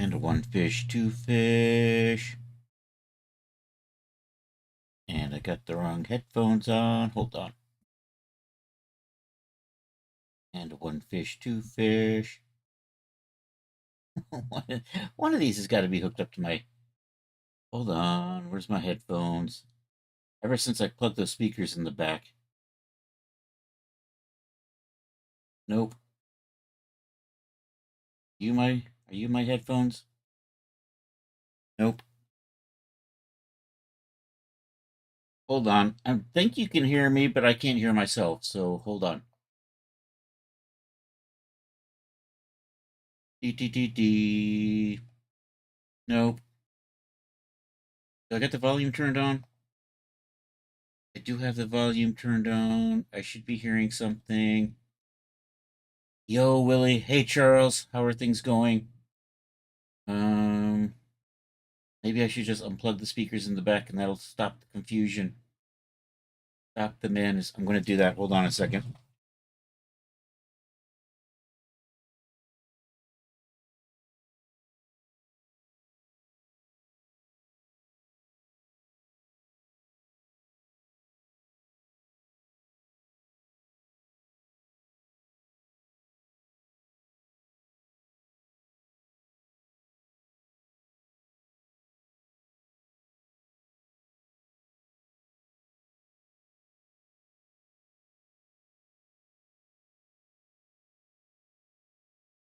And one fish, two fish. And I got the wrong headphones on. Hold on. And one fish, two fish. One of these has got to be hooked up to my... Hold on. Where's my headphones? Ever since I plugged those speakers in the back. Nope. Are you my headphones? Nope. Hold on. I think you can hear me, but I can't hear myself. So hold on. Dee. Nope. Do I got the volume turned on? I do have the volume turned on. I should be hearing something. Yo, Willie. Hey, Charles. How are things going? Maybe I should just unplug the speakers in the back and that'll stop the confusion. Stop the madness. I'm going to do that. Hold on a second.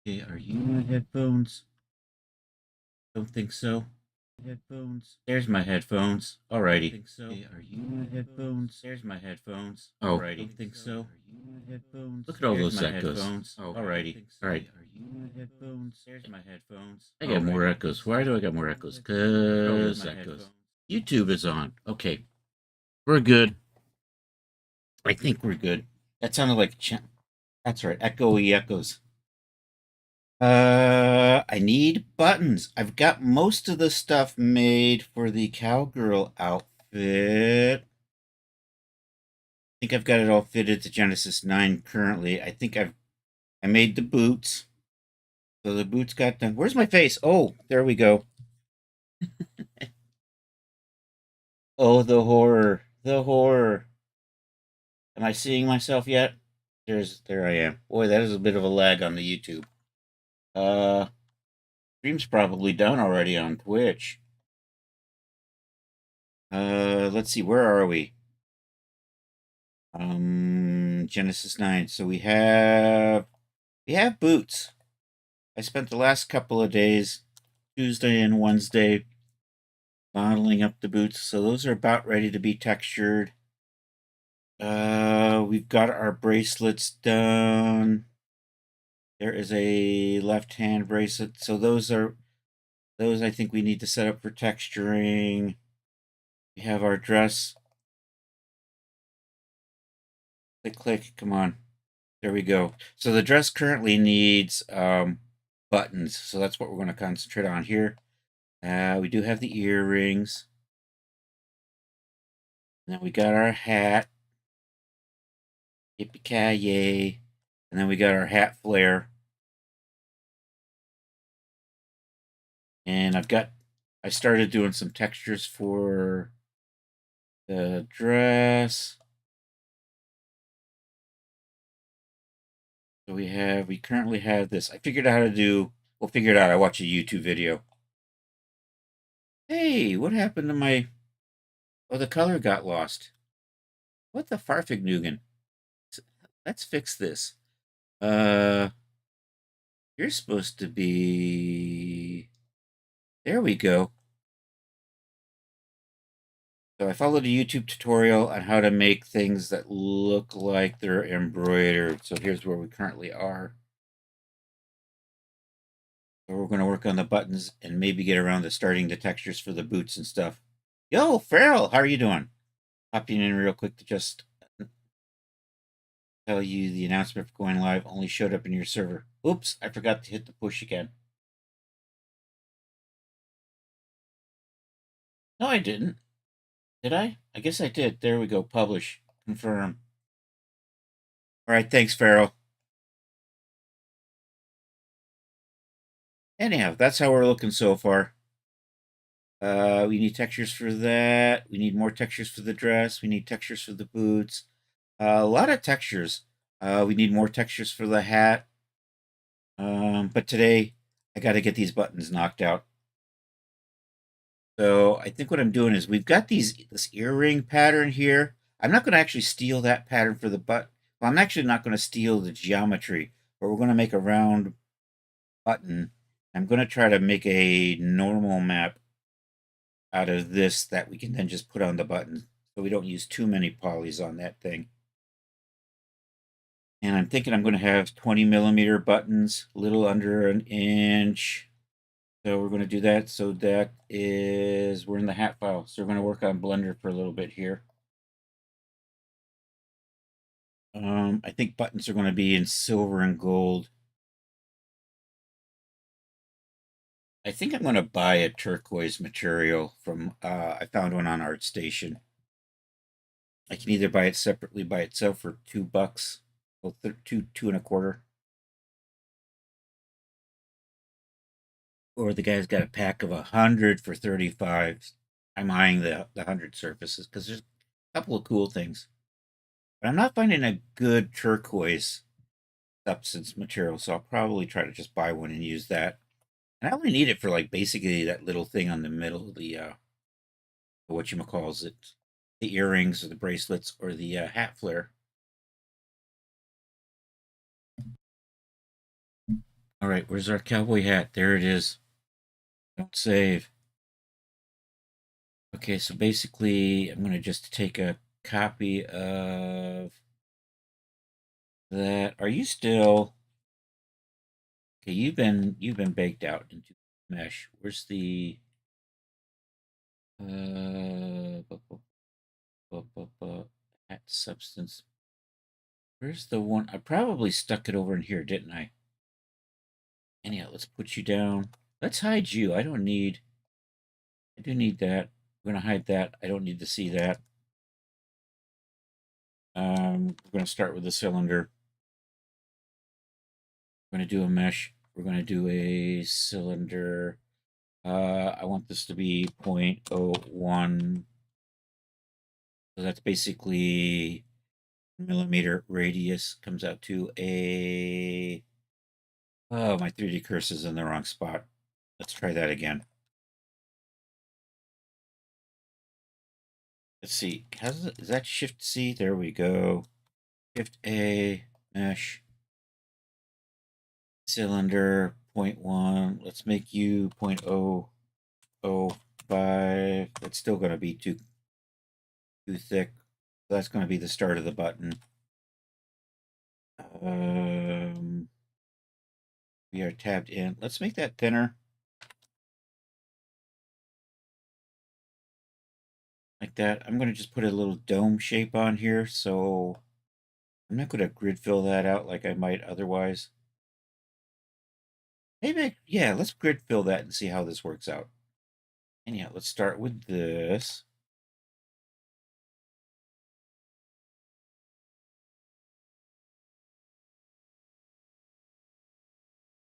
Okay, are you my headphones? Don't think so. Headphones. There's my headphones. Alrighty. Think so. Okay, are you my headphones? There's my headphones. Alrighty. Don't think so. Are you my headphones? Look at all those echoes. Oh, alrighty. All right. Are you my headphones? There's my headphones. I got more echoes. Why do I got more echoes? Cause echoes. YouTube is on. Okay, we're good. I think we're good. That sounded like that's right. Echoey echoes. I need buttons. I've got most of the stuff made for the cowgirl outfit. I think I've got it all fitted to Genesis 9 currently. I think I made the boots. So the boots got done. Where's my face? Oh, there we go. Oh, the horror. The horror. Am I seeing myself yet? There I am. Boy, that is a bit of a lag on the YouTube. Stream's probably done already on Twitch. Let's see, where are we? Genesis 9. So we have boots. I spent the last couple of days, Tuesday and Wednesday, modeling up the boots. So those are about ready to be textured. We've got our bracelets done. There is a left-hand bracelet. So those I think we need to set up for texturing. We have our dress. Click, come on. There we go. So the dress currently needs buttons. So that's what we're going to concentrate on here. We do have the earrings. And then we got our hat. Yippee-ki-yay. And then we got our hat flare. And I started doing some textures for the dress. So we currently have this. I figured out how to do, we'll figure it out. I watched a YouTube video. Hey, what happened to my, oh, the color got lost. What the farfignugan? Let's fix this. You're supposed to be, there we go. So I followed a YouTube tutorial on how to make things that look like they're embroidered. So here's where we currently are. So we're going to work on the buttons and maybe get around to starting the textures for the boots and stuff. Yo, Farrell, how are you doing? Popping in real quick to just tell you the announcement for going live only showed up in your server. Oops, I forgot to hit the push again. No, I didn't. Did I? I guess I did. There we go. Publish. Confirm. All right. Thanks, Farrell. Anyhow, that's how we're looking so far. We need textures for that. We need more textures for the dress. We need textures for the boots. A lot of textures. We need more textures for the hat. But today I got to get these buttons knocked out. So I think what I'm doing is we've got this earring pattern here. I'm not going to actually steal that pattern for the butt. Well, I'm actually not going to steal the geometry, but we're going to make a round button. I'm going to try to make a normal map out of this that we can then just put on the button, so we don't use too many polys on that thing. And I'm thinking I'm going to have 20 millimeter buttons, a little under an inch. So we're going to do that. So that is, we're in the hat file. So we're going to work on Blender for a little bit here. I think buttons are going to be in silver and gold. I think I'm going to buy a turquoise material from, I found one on ArtStation. I can either buy it separately by itself for $2, well, two and a quarter. Or the guy's got a pack of 100 for 35. I'm eyeing the 100 surfaces because there's a couple of cool things. But I'm not finding a good turquoise substance material, so I'll probably try to just buy one and use that. And I only need it for like basically that little thing on the middle, the what you calls it, the earrings or the bracelets or the hat flare. All right, where's our cowboy hat? There it is. Don't save. Okay, so basically, I'm gonna just take a copy of that. Are you still okay? You've been baked out into mesh. Where's the hat substance? Where's the one? I probably stuck it over in here, didn't I? Anyhow, let's put you down. Let's hide you. I don't need. I do need that. We're gonna hide that. I don't need to see that. We're gonna start with the cylinder. We're gonna do a mesh. We're gonna do a cylinder. I want this to be 0.01. So that's basically millimeter radius. Comes out to a. Oh, my 3D cursor's in the wrong spot. Let's try that again. Let's see. Is that Shift C? There we go. Shift A, mesh, cylinder, 0.1. Let's make you 0.005. That's still going to be too thick. That's going to be the start of the button. We are tabbed in. Let's make that thinner. Like that. I'm going to just put a little dome shape on here, so I'm not going to grid fill that out like I might otherwise. Maybe, yeah, let's grid fill that and see how this works out. Anyhow, let's start with this.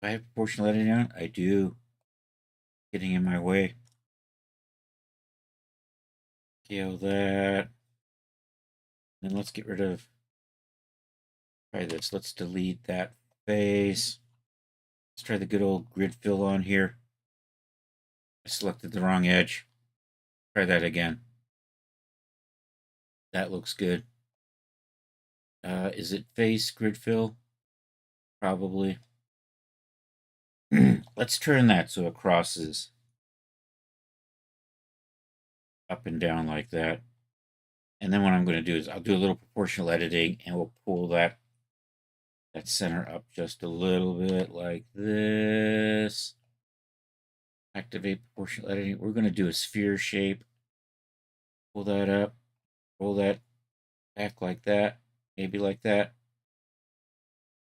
Do I have proportional editing on? I do. Getting in my way. Scale that. Then let's get rid of. Try this. Let's delete that face. Let's try the good old grid fill on here. I selected the wrong edge. Try that again. That looks good. Is it face grid fill? Probably. Let's turn that so it crosses up and down like that. And then what I'm going to do is I'll do a little proportional editing and we'll pull that center up just a little bit like this. Activate proportional editing. We're going to do a sphere shape. Pull that up. Roll that back like that. Maybe like that.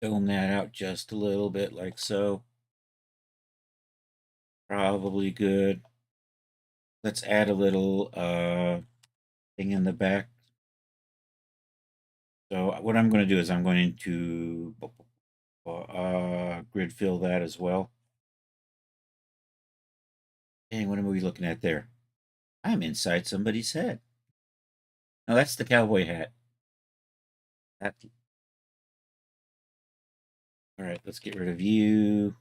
Dome that out just a little bit like so. Probably good. Let's add a little thing in the back. So what I'm going to do is I'm going to grid fill that as well. Dang, what are we looking at there? I'm inside somebody's head. No, that's the cowboy hat. That, all right, let's get rid of you.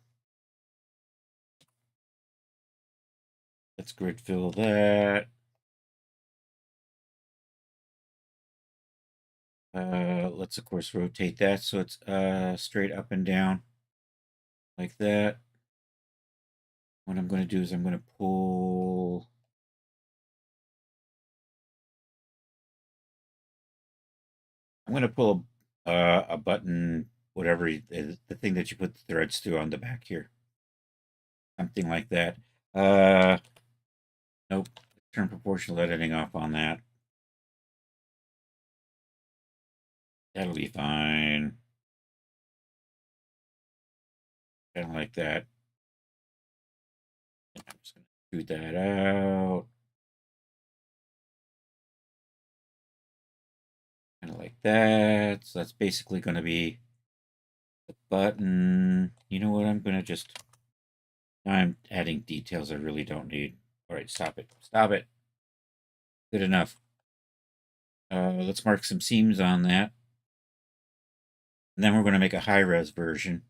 Let's grid fill that. Let's of course rotate that so it's straight up and down like that. What I'm going to do is I'm going to pull. I'm going to pull a button, whatever the thing that you put the threads through on the back here, something like that. Nope. Turn proportional editing off on that. That'll be fine. Kind of like that. I'm just going to shoot that out. Kind of like that. So that's basically going to be the button. You know what? I'm going to just. I'm adding details I really don't need. All right, stop it. Stop it. Good enough. Let's mark some seams on that. And then we're going to make a high-res version,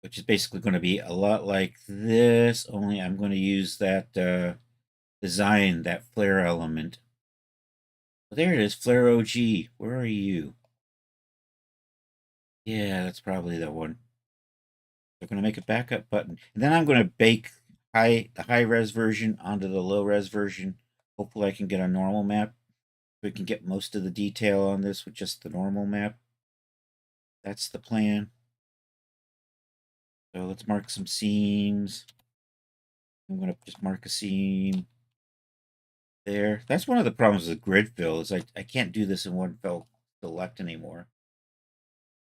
which is basically going to be a lot like this, only I'm going to use that design, that flare element. Well, there it is, Flare OG. Where are you? Yeah, that's probably the one. We're going to make a backup button. And then I'm going to bake the high-res version onto the low-res version. Hopefully I can get a normal map. We can get most of the detail on this with just the normal map. That's the plan. So let's mark some seams. I'm going to just mark a seam there. That's one of the problems with grid fill is I can't do this in one fell select anymore.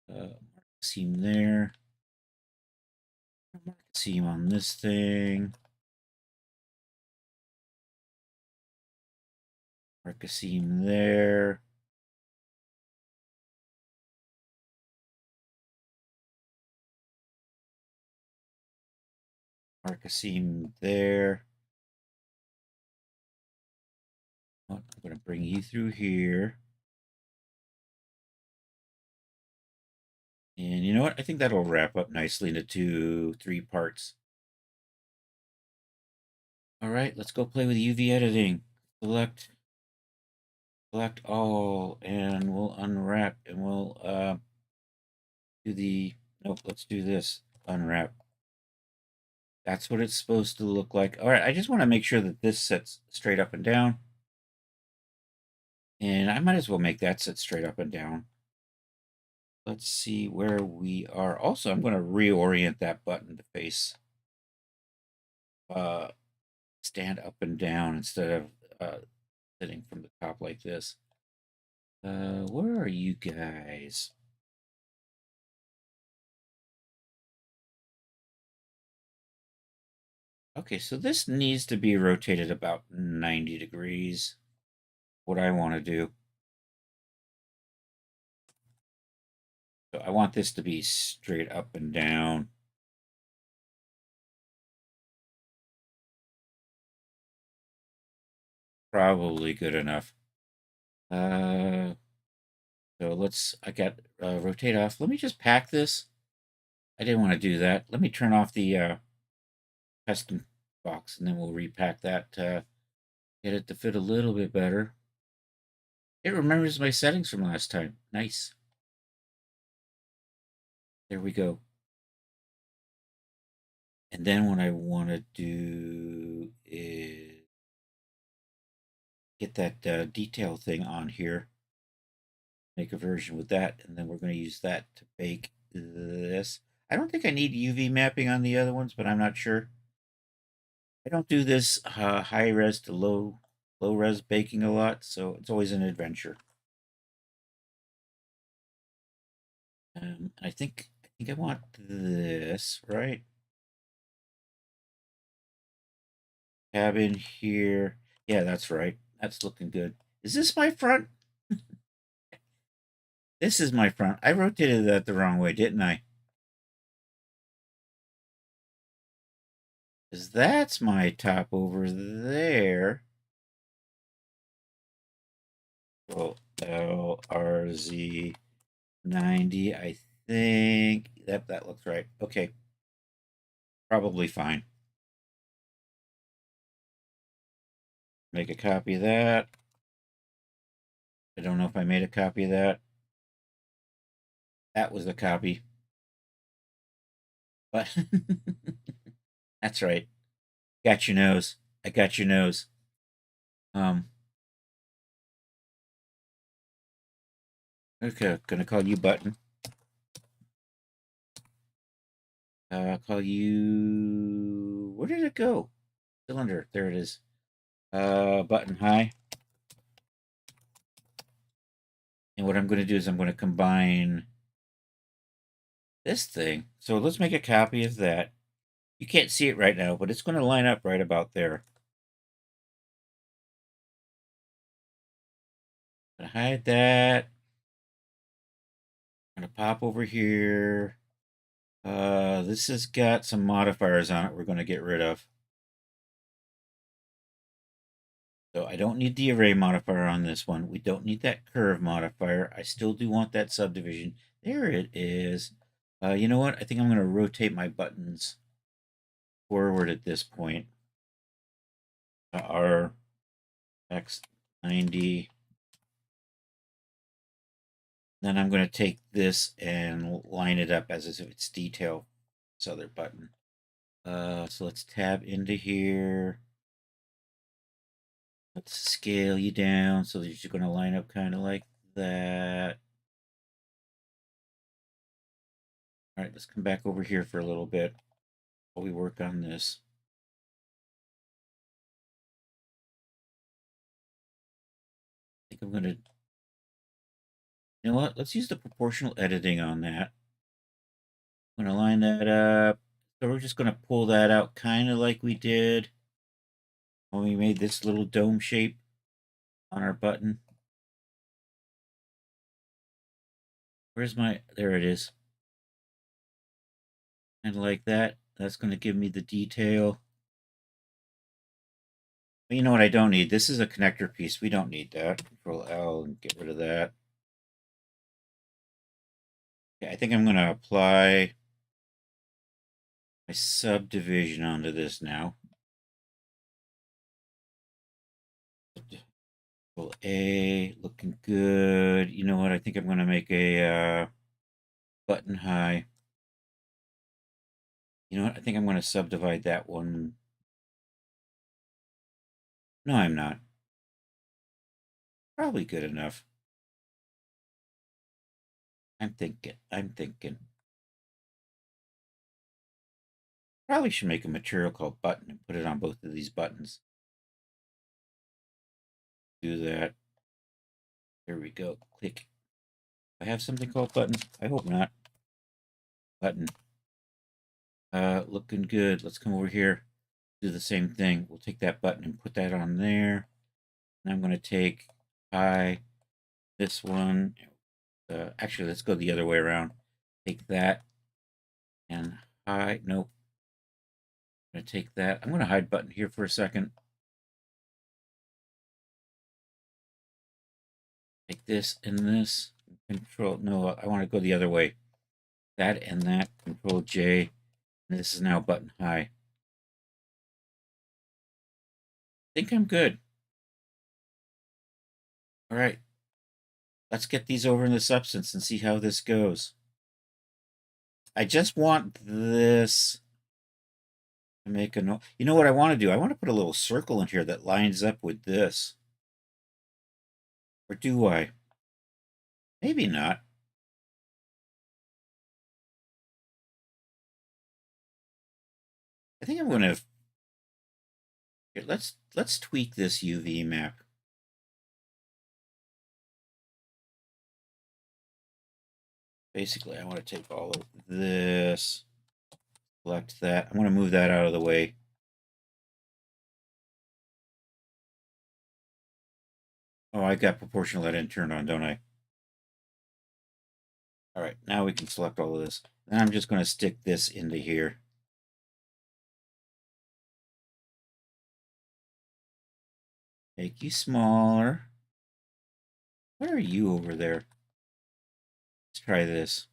Mark a seam there. Mark a seam on this thing. Mark a seam there. Mark a seam there. I'm going to bring you through here. And you know what? I think that'll wrap up nicely into 3 parts. All right, let's go play with UV editing. Select all, and we'll unwrap, and we'll do the, nope, let's do this, unwrap. That's what it's supposed to look like. All right, I just want to make sure that this sits straight up and down. And I might as well make that sit straight up and down. Let's see where we are. Also, I'm going to reorient that button to face stand up and down instead of sitting from the top like this. Where are you guys? Okay, so this needs to be rotated about 90 degrees. What I want to do. So I want this to be straight up and down. Probably good enough. So I got rotate off. Let me just pack this. I didn't want to do that. Let me turn off the custom box and then we'll repack that to get it to fit a little bit better. It remembers my settings from last time. Nice. There we go. And then what I want to do is get that detail thing on here. Make a version with that, and then we're going to use that to bake this. I don't think I need UV mapping on the other ones, but I'm not sure. I don't do this high res to low res baking a lot, so it's always an adventure. I think I want this, right? Cabin here. Yeah, that's right. That's looking good. Is this my front? This is my front. I rotated that the wrong way, didn't I? Because that's my top over there. Well, LRZ 90, I think. That looks right. Okay. Probably fine. Make a copy of that. I don't know if I made a copy of that. That was the copy. But that's right. Got your nose. I got your nose. Okay, gonna call you Button. Call you. Where did it go? Cylinder. There it is. Button high. And what I'm going to do is I'm going to combine this thing. So let's make a copy of that. You can't see it right now, but it's going to line up right about there. I'm going to hide that. I'm going to pop over here. This has got some modifiers on it we're going to get rid of. So I don't need the array modifier on this one. We don't need that curve modifier. I still do want that subdivision. There it is. You know what? I think I'm going to rotate my buttons forward at this point. R X 90. Then I'm going to take this and line it up as if it's detail. This other button. So let's tab into here. Let's scale you down so that you're going to line up kind of like that. All right, let's come back over here for a little bit while we work on this. I think I'm going to, you know what? Let's use the proportional editing on that. I'm going to line that up. So we're just going to pull that out kind of like we did when we made this little dome shape on our button. Where's my, there it is. And like that. That's going to give me the detail. But you know what I don't need? This is a connector piece. We don't need that. Control L and get rid of that. Okay, I think I'm going to apply my subdivision onto this now. Control A, looking good. You know what? I think I'm going to make a button high. You know what? I think I'm going to subdivide that one. No, I'm not. Probably good enough. I'm thinking. Probably should make a material called button and put it on both of these buttons. Do that. There we go. Click. I have something called button. I hope not. Button. Looking good. Let's come over here. Do the same thing. We'll take that button and put that on there. And I'm going to take this one. Actually, let's go the other way around. Take that and hide. Nope. I'm going to take that. I'm going to hide button here for a second. Take this and this. Control. No, I want to go the other way. That and that. Control J. And this is now button high. I think I'm good. All right. Let's get these over in the substance and see how this goes. I just want this to make a note. You know what I want to do? I want to put a little circle in here that lines up with this. Or do I? Maybe not. I think I'm going to... Here, let's tweak this UV map. Basically, I want to take all of this, select that. I'm going to move that out of the way. Oh, I got proportional edit turned on, don't I? All right, now we can select all of this. And I'm just going to stick this into here. Make you smaller. What are you over there? Let's try this.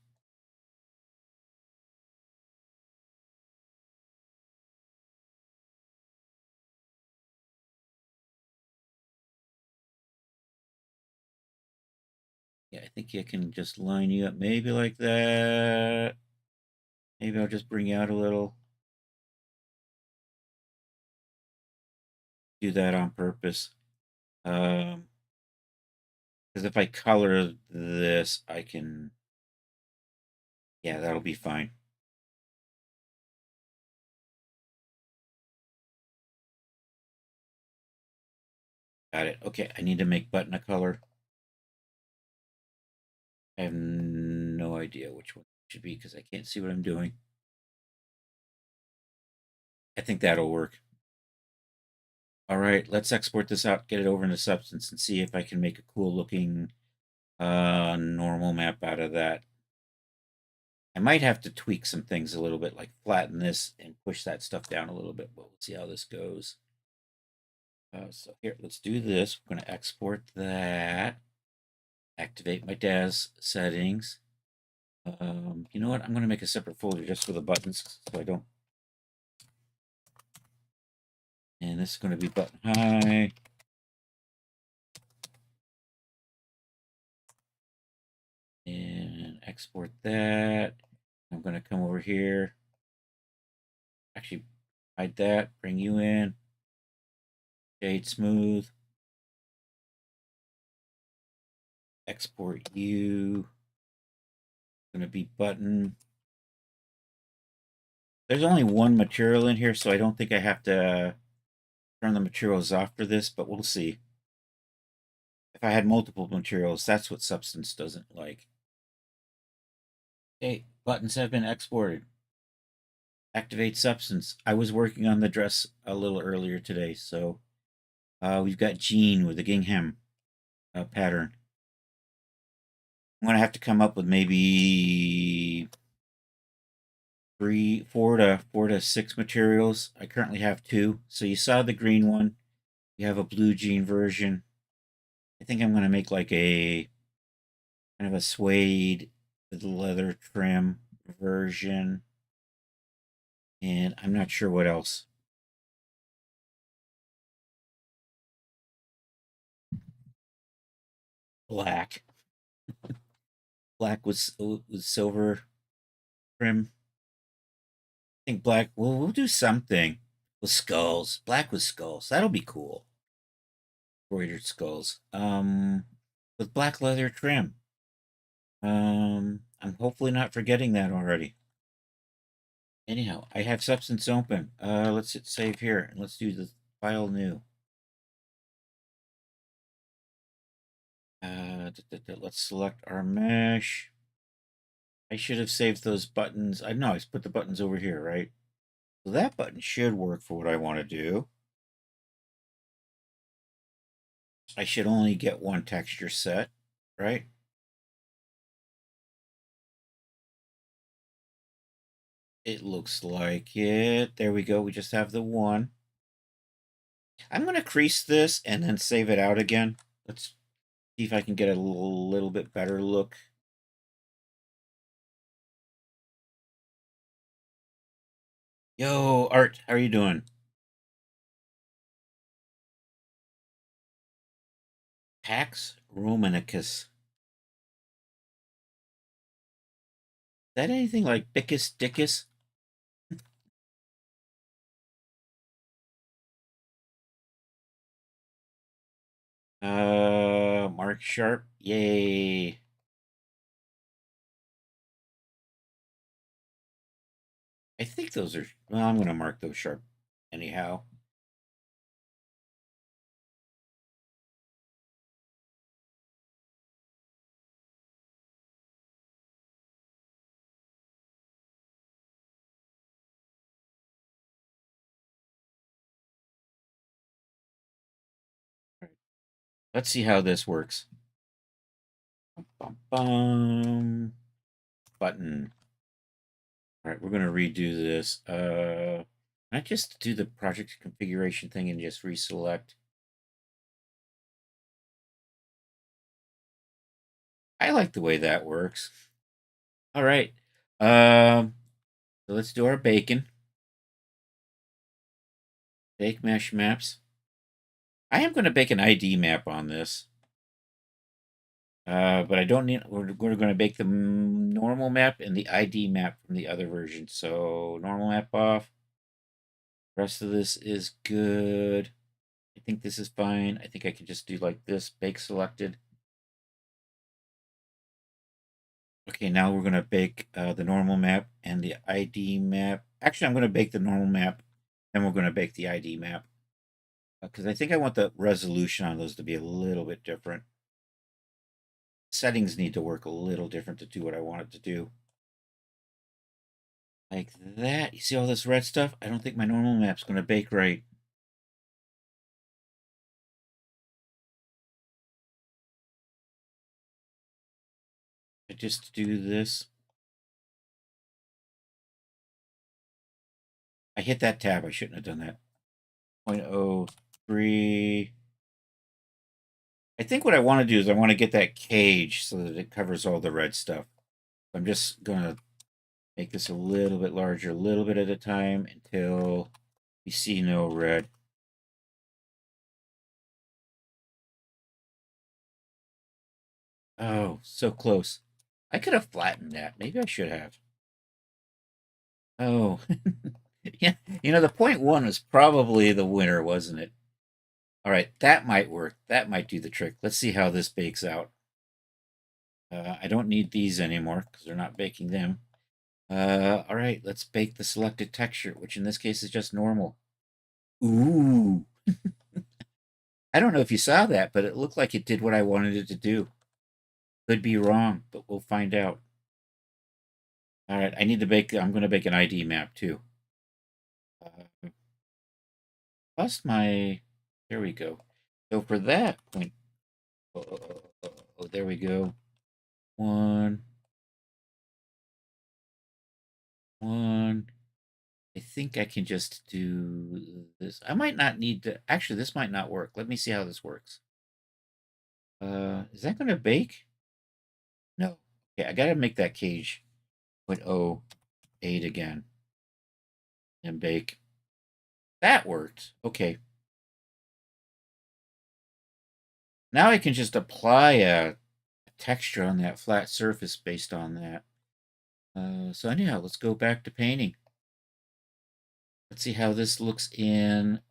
Yeah, I think I can just line you up maybe like that. Maybe I'll just bring you out a little. Do that on purpose. Because if I color this, I can. Yeah, that'll be fine. Got it. Okay, I need to make button a color. I have no idea which one it should be because I can't see what I'm doing. I think that'll work. All right, let's export this out, get it over into Substance, and see if I can make a cool looking normal map out of that. I might have to tweak some things a little bit, like flatten this and push that stuff down a little bit, but we'll see how this goes. So here, let's do this. We're going to export that. Activate my DAS settings. You know what? I'm going to make a separate folder just for the buttons so I don't. And this is going to be button high. And export that. I'm going to come over here. Actually, hide that. Bring you in. Shade smooth. Export you. Going to be button. There's only one material in here, so I don't think I have to turn the materials off for this, but we'll see. If I had multiple materials, that's what Substance doesn't like. Okay, buttons have been exported. Activate Substance. I was working on the dress a little earlier today, so we've got Jean with the gingham pattern. I'm gonna have to come up with maybe four to six materials. I currently have two. So you saw the green one. You have a blue jean version. I think I'm gonna make like a kind of a suede with leather trim version. And I'm not sure what else. Black. Black with silver trim. I think black. We'll do something with skulls. Black with skulls. That'll be cool. Embroidered skulls. With black leather trim. I'm hopefully not forgetting that already. Anyhow, I have Substance open. Let's hit save here and let's do the file new. Let's select our mesh. I should have saved those buttons. I know I put the buttons over here, right? So that button should work for what I want to do. I should only get one texture set, right? It looks like it. There we go. We just have the one. I'm going to crease this and then save it out again. Let's see if I can get a little bit better look. Yo, Art, how are you doing? Pax Romanicus. Is that anything like Bickus Dickus? Mark Sharp. Yay. I think those are. Well, I'm going to mark those sharp anyhow. Let's see how this works. Bum, bum. Button. All right, we're going to redo this. I just do the project configuration thing and just reselect. I like the way that works. All right. So let's do our bacon. Bake mesh maps. I am going to bake an ID map on this. But I don't need, we're going to bake the normal map and the ID map from the other version. So normal map off. Rest of this is good. I think this is fine. I think I can just do like this, bake selected. Okay, now we're going to bake the normal map and the ID map. Actually, I'm going to bake the normal map, then we're going to bake the ID map. Because I think I want the resolution on those to be a little bit different. Settings need to work a little different to do what I want it to do. Like that. You see all this red stuff? I don't think my normal map's going to bake right. I just do this. I hit that tab. I shouldn't have done that. 0.03. I think what I want to do is I want to get that cage so that it covers all the red stuff. I'm just going to make this a little bit larger, a little bit at a time until we see no red. Oh, so close. I could have flattened that. Maybe I should have. Oh, yeah. You know, the 0.1 was probably the winner, wasn't it? All right, that might work. That might do the trick. Let's see how this bakes out. I don't need these anymore because they're not baking them. All right, let's bake the selected texture, which in this case is just normal. Ooh. I don't know if you saw that, but it looked like it did what I wanted it to do. Could be wrong, but we'll find out. All right, I need to bake, I'm going to bake an ID map too. Plus my, there we go. So for that point, there we go. One. I think I can just do this. I might not need to, actually, this might not work. Let me see how this works. Is that going to bake? No. Okay, I got to make that cage 0.08 again and bake. That worked. Okay. Now I can just apply a texture on that flat surface based on that. So anyhow, let's go back to painting. Let's see how this looks in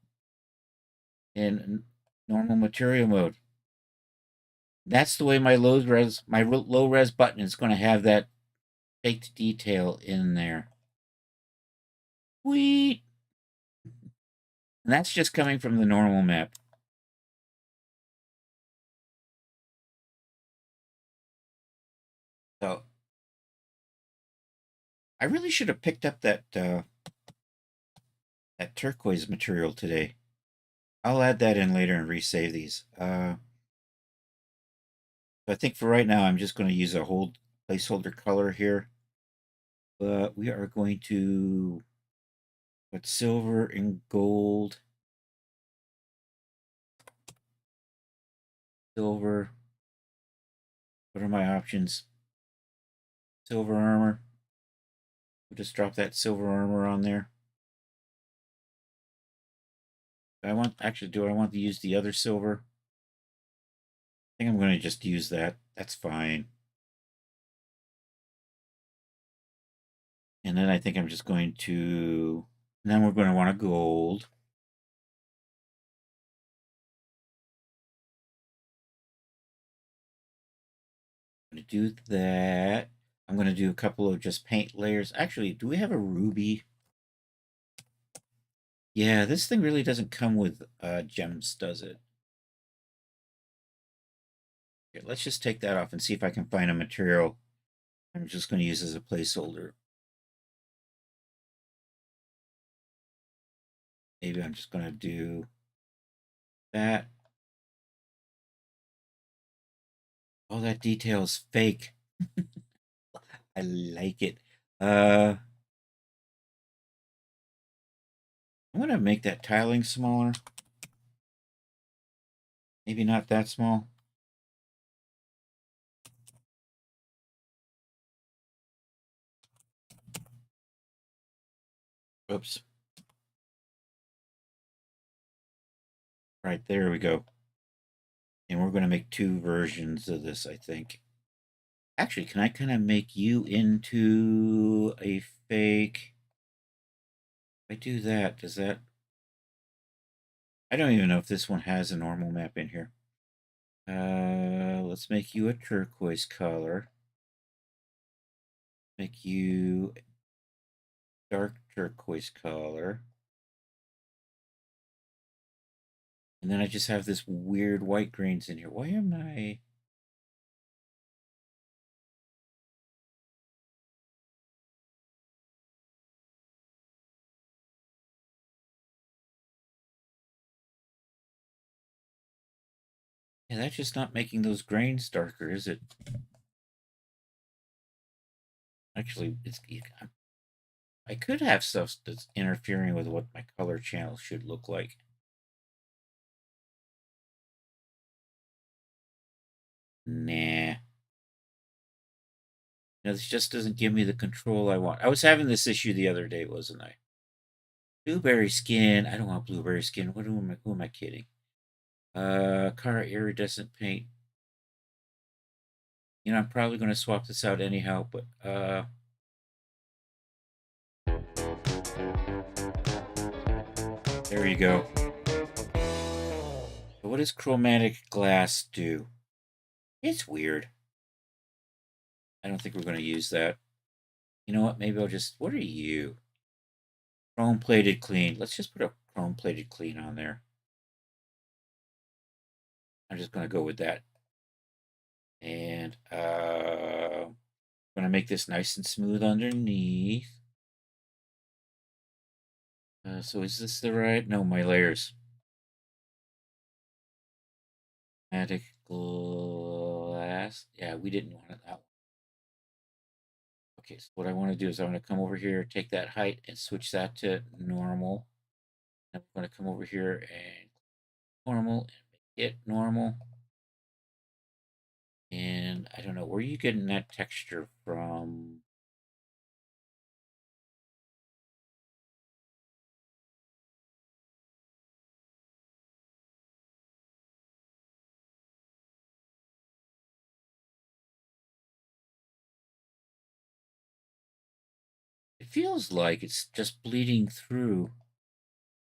normal material mode. That's the way my low res button is going to have that baked detail in there. Sweet. And that's just coming from the normal map. So I really should have picked up that that turquoise material today. I'll add that in later and resave these. So I think for right now, I'm just going to use a whole placeholder color here. But we are going to put silver and gold. Silver. What are my options? Silver armor. We'll just drop that silver armor on there. I want, actually, do I want to use the other silver? I think I'm going to just use that. That's fine. And then I think I'm just going to, and then we're going to want a gold. I'm going to do that. I'm going to do a couple of just paint layers. Actually, do we have a ruby? Yeah, this thing really doesn't come with gems, does it? Here, let's just take that off and see if I can find a material I'm just going to use as a placeholder. Maybe I'm just going to do that. Oh, that detail is fake. I like it. I'm going to make that tiling smaller. Maybe not that small. Oops. Right, there we go. And we're going to make two versions of this, I think. Actually, can I kind of make you into a fake? If I do that, does that... I don't even know if this one has a normal map in here. Let's make you a turquoise color. Make you dark turquoise color. And then I just have this weird white grains in here. Why am I... Yeah, that's just not making those grains darker, is it? Actually, it's... I could have stuff that's interfering with what my color channel should look like. Nah. No, this just doesn't give me the control I want. I was having this issue the other day, wasn't I? Blueberry skin. I don't want blueberry skin. Who am I kidding? Car iridescent paint. You know, I'm probably going to swap this out anyhow, but there you go. So what does chromatic glass do? It's weird. I don't think we're going to use that. You know what? Maybe I'll just... What are you? Chrome plated clean. Let's just put a chrome plated clean on there. I'm just going to go with that. And I'm going to make this nice and smooth underneath. So is this the right? No, my layers. Chromatic glass. Yeah, we didn't want it that one. Okay, so what I want to do is I'm going to come over here, take that height and switch that to normal. I'm going to come over here and normal and make it normal. And I don't know, where are you getting that texture from? It feels like it's just bleeding through.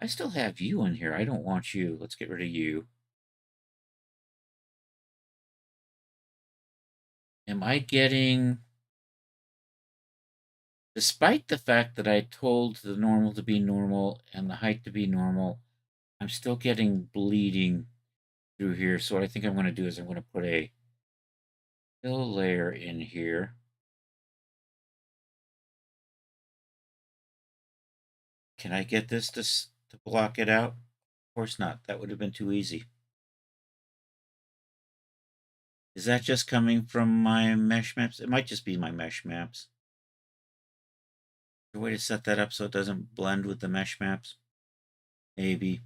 I still have you in here. I don't want you. Let's get rid of you. Am I getting... Despite the fact that I told the normal to be normal and the height to be normal, I'm still getting bleeding through here. So what I think I'm going to do is I'm going to put a fill layer in here. Can I get this to block it out? Of course not. That would have been too easy. Is that just coming from my mesh maps? It might just be my mesh maps. A way to set that up so it doesn't blend with the mesh maps? Maybe.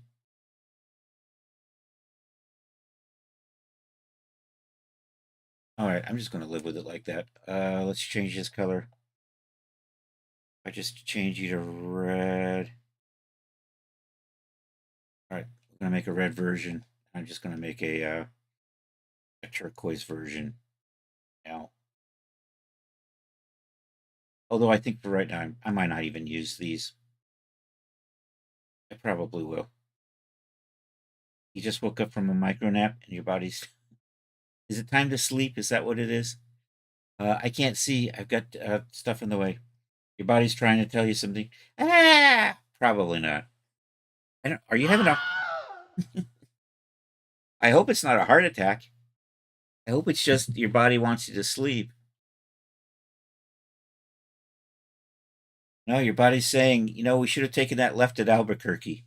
All right, I'm just going to live with it like that. Let's change this color. I just change you to red. All right, we're going to make a red version. I'm just going to make a turquoise version now. Although I think for right now, I might not even use these. I probably will. You just woke up from a micro nap and your body's... Is it time to sleep? Is that what it is? I can't see. I've got stuff in the way. Your body's trying to tell you something. Ah! Probably not. Are you having a... I hope it's not a heart attack. I hope it's just your body wants you to sleep. No, your body's saying, you know, we should have taken that left at Albuquerque.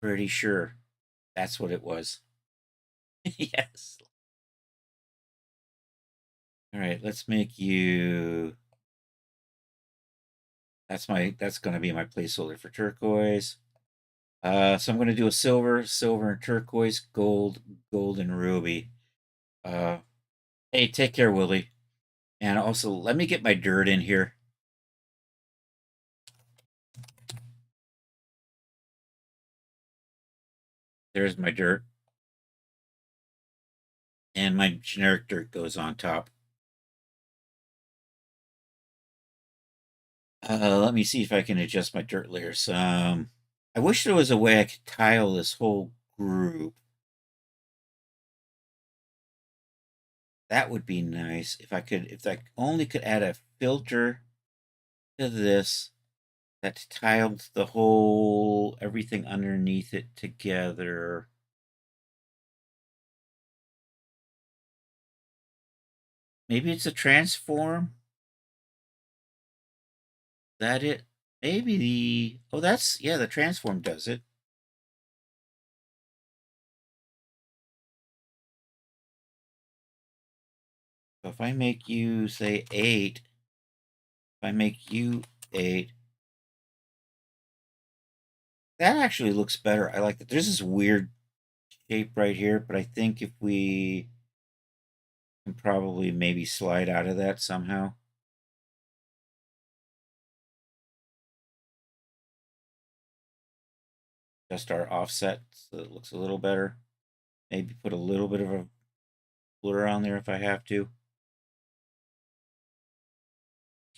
Pretty sure that's what it was. Yes. All right, let's make you... That's going to be my placeholder for turquoise. So I'm going to do a silver and turquoise, gold and ruby. Hey, take care, Willie. And also, let me get my dirt in here. There's my dirt. And my generic dirt goes on top. Let me see if I can adjust my dirt layers. I wish there was a way I could tile this whole group. That would be nice if I could, if I only could add a filter to this that tiled the whole, everything underneath it together. Maybe it's a transform. Is that it? Maybe the, oh, that's, yeah, the transform does it. So if I make you, say, 8, if I make you 8, that actually looks better. I like that. There's this weird shape right here, but I think if we can probably maybe slide out of that somehow. Just our offset so it looks a little better. Maybe put a little bit of a blur on there if I have to.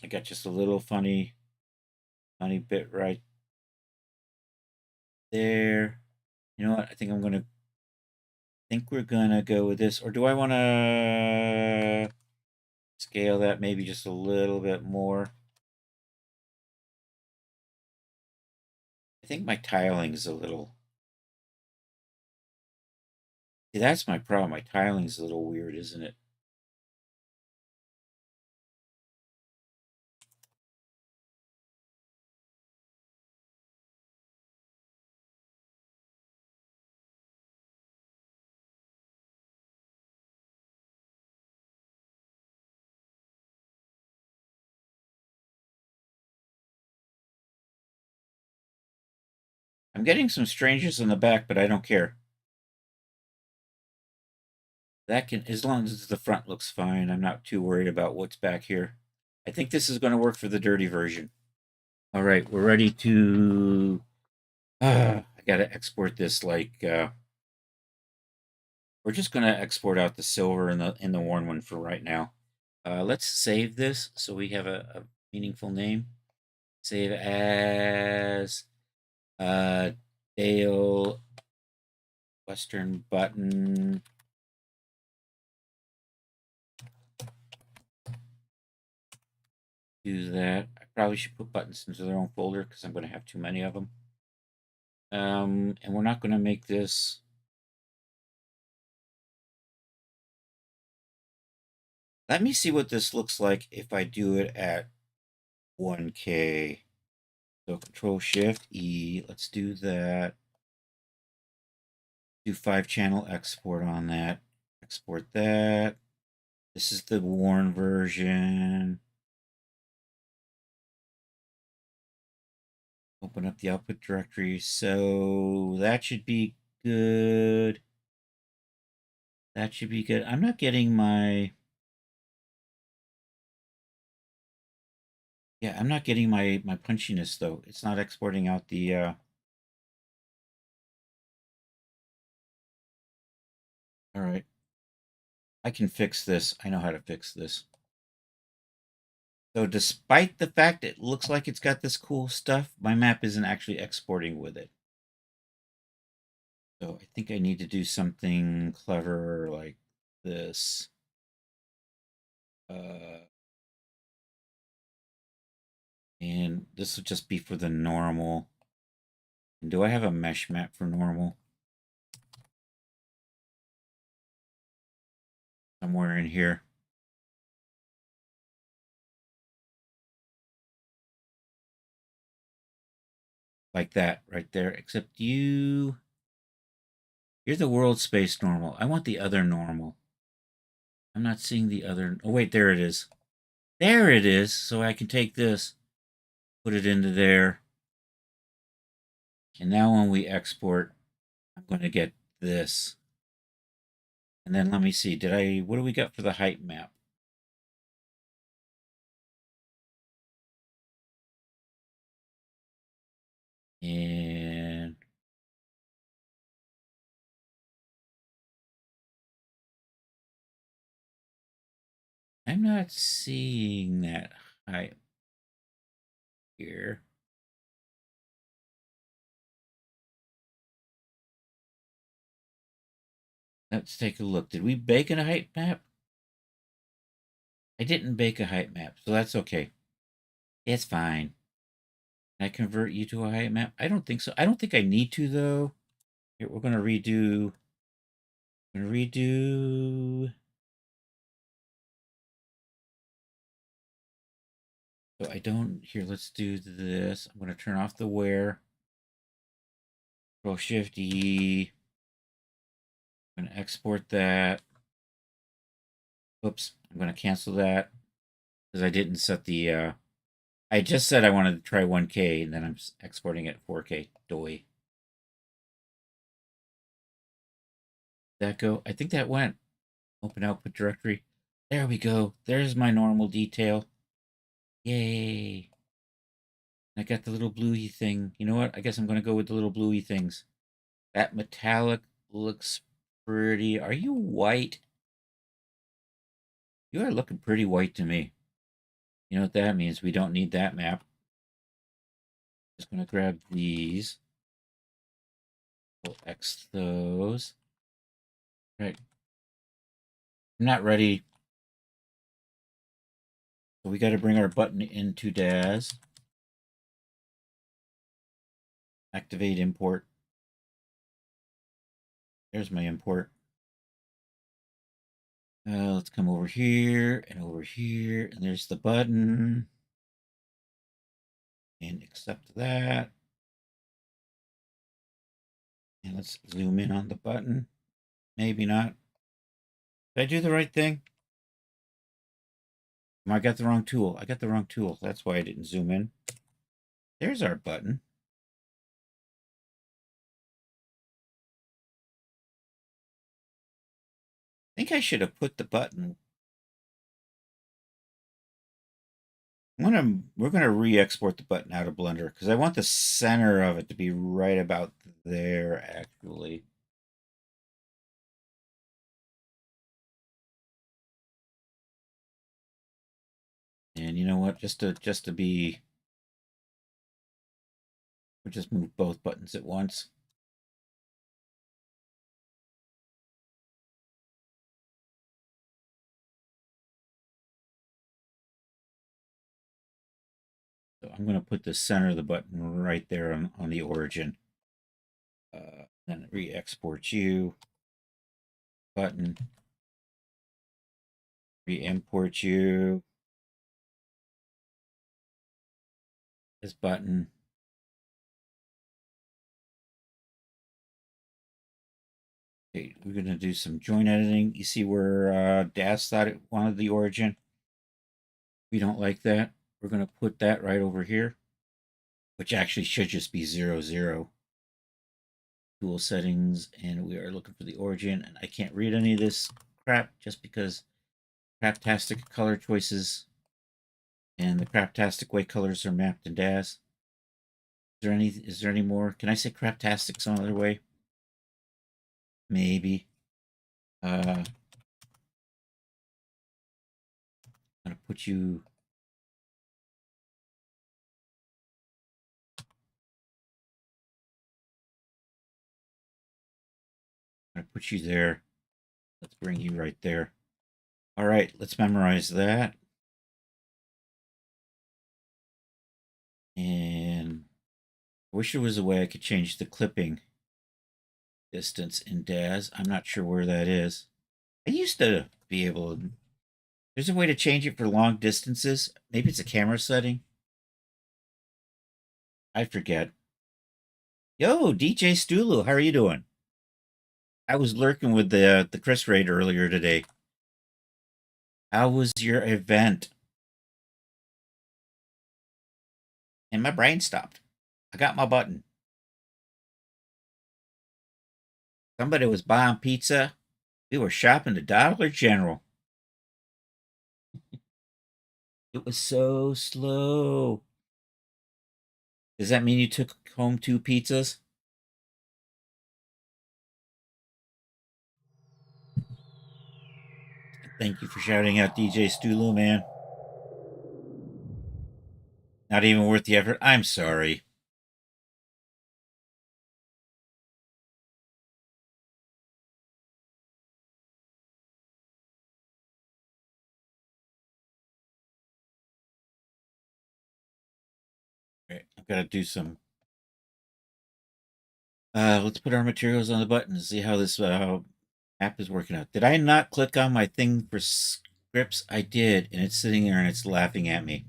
I got just a little funny bit right there. You know what? I think we're gonna go with this. Or do I want to scale that maybe just a little bit more? I think my tiling is a little. See, that's my problem. My tiling is a little weird, isn't it? I'm getting some strangeness in the back, but I don't care. That can, as long as the front looks fine, I'm not too worried about what's back here. I think this is going to work for the dirty version. All right, we're ready to. I got to export this. We're just going to export out the silver and the worn one for right now. Let's save this so we have a meaningful name. Save as Dale Western Button. Do that. I probably should put buttons into their own folder because I'm going to have too many of them. And we're not going to make this. Let me see what this looks like if I do it at 1K. So Control Shift E. Let's do that. Do 5-channel export on that. Export that. This is the worn version. Open up the output directory. So that should be good. That should be good. I'm not getting my. Yeah, I'm not getting my punchiness though. It's not exporting out the. All right. I can fix this. I know how to fix this. So despite the fact it looks like it's got this cool stuff, my map isn't actually exporting with it. So I think I need to do something clever like this. And this will just be for the normal. And do I have a mesh map for normal? Somewhere in here. Like that right there. Except you're the world space normal. I want the other normal. I'm not seeing the other. Oh, wait, there it is. There it is. So I can take this, put it into there. And now when we export, I'm going to get this. And then let me see. What do we got for the height map? And I'm not seeing that height here. Let's take a look. Did we bake a height map? I didn't bake a height map, so that's okay. It's fine. Can I convert you to a height map? I don't think so. I don't think I need to, though. Here, we're going to redo. So I don't. Here, let's do this. I'm going to turn off the wear. Control Shift E. I'm going to export that. Oops. I'm going to cancel that because I didn't set the. I just said I wanted to try 1K, and then I'm exporting it 4K. Doy. Did that go? I think that went. Open output directory. There we go. There's my normal detail. Yay. I got the little bluey thing. You know what? I guess I'm going to go with the little bluey things. That metallic looks pretty. Are you white? You are looking pretty white to me. You know what that means? We don't need that map. Just going to grab these. We'll X those. Right. I'm not ready. So we got to bring our button into DAS. Activate import. There's my import. Let's come over here, and there's the button. And accept that. And let's zoom in on the button. Maybe not. Did I do the right thing? I got the wrong tool. I got the wrong tool. That's why I didn't zoom in. There's our button. I think I should have put the button. We're gonna re-export the button out of Blender because I want the center of it to be right about there, actually. And you know what? Just to be, we'll just move both buttons at once. So I'm going to put the center of the button right there on the origin. Then re-export you. Button. Re-import you. This button. Okay, we're going to do some joint editing. You see where DAS thought it wanted the origin? We don't like that. We're going to put that right over here, which actually should just be 0, 0. Tool settings, and we are looking for the origin, and I can't read any of this crap just because craptastic color choices and the craptastic way colors are mapped in DAS. Is there any more? Can I say craptastic some other way? Maybe. I'm gonna put you. I'm gonna put you there. Let's bring you right there. All right, let's memorize that. And I wish there was a way I could change the clipping distance in DAS. I'm not sure where that is. I used to be able to. There's a way to change it for long distances. Maybe it's a camera setting. I forget. Yo, DJ Stulu, how are you doing? I was lurking with the Chris raid earlier today. How was your event? And my brain stopped. I got my button. Somebody was buying pizza. We were shopping at Dollar General. It was so slow. Does that mean you took home 2 pizzas? Thank you for shouting out DJ Stulu, man. Not even worth the effort. I'm sorry. All right, I've got to do some. Let's put our materials on the button and see how this app is working out. Did I not click on my thing for scripts? I did, and it's sitting there and it's laughing at me.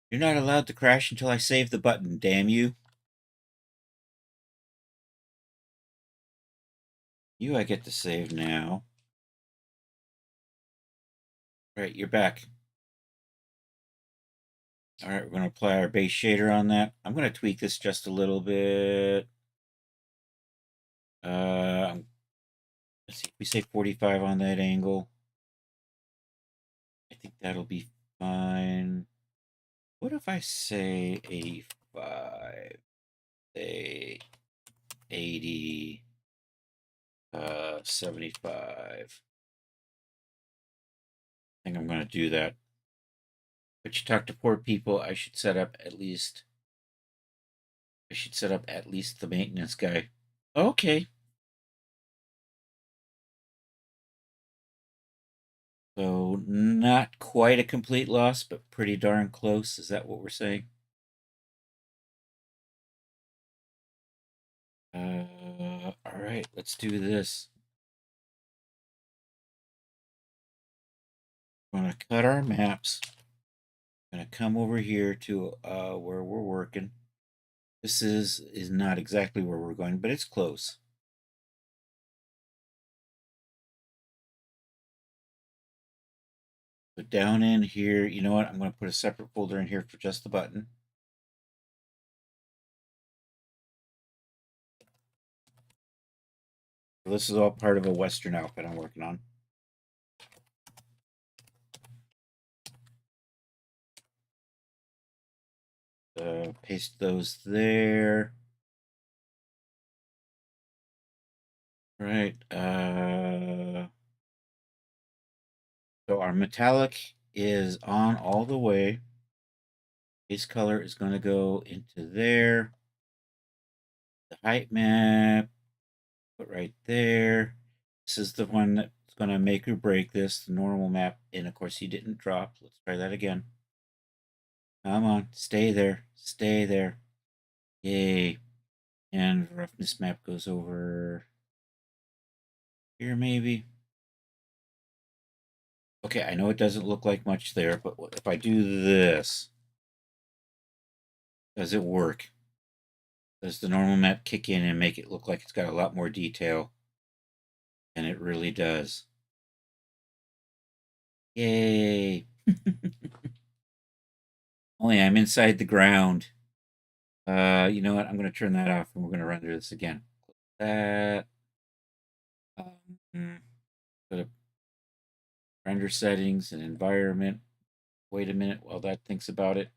You're not allowed to crash until I save the button, damn you. You I get to save now. All right, you're back. All right, we're going to apply our base shader on that. I'm going to tweak this just a little bit. Let's see, if we say 45 on that angle, I think that'll be fine. What if I say 85, say 80, 75? I think I'm going to do that. But you talk to poor people, I should set up at least the maintenance guy. Okay. So not quite a complete loss, but pretty darn close. Is that what we're saying? All right, let's do this. We're going to cut our maps. Going to come over here to where we're working. This is not exactly where we're going, but it's close. So down in here, you know what? I'm going to put a separate folder in here for just the button. So this is all part of a Western outfit I'm working on. Paste those there. Right. So our metallic is on all the way. Base color is going to go into there. The height map, put right there. This is the one that's going to make or break this, the normal map. And of course, he didn't drop. Let's try that again. Come on, stay there. Stay there. Yay. And roughness map goes over here, maybe. Okay, I know it doesn't look like much there, but if I do this, does it work? Does the normal map kick in and make it look like it's got a lot more detail? And it really does. Yay. Only I'm inside the ground. You know what? I'm going to turn that off and we're going to render this again. That. Go to render settings and environment. Wait a minute while that thinks about it.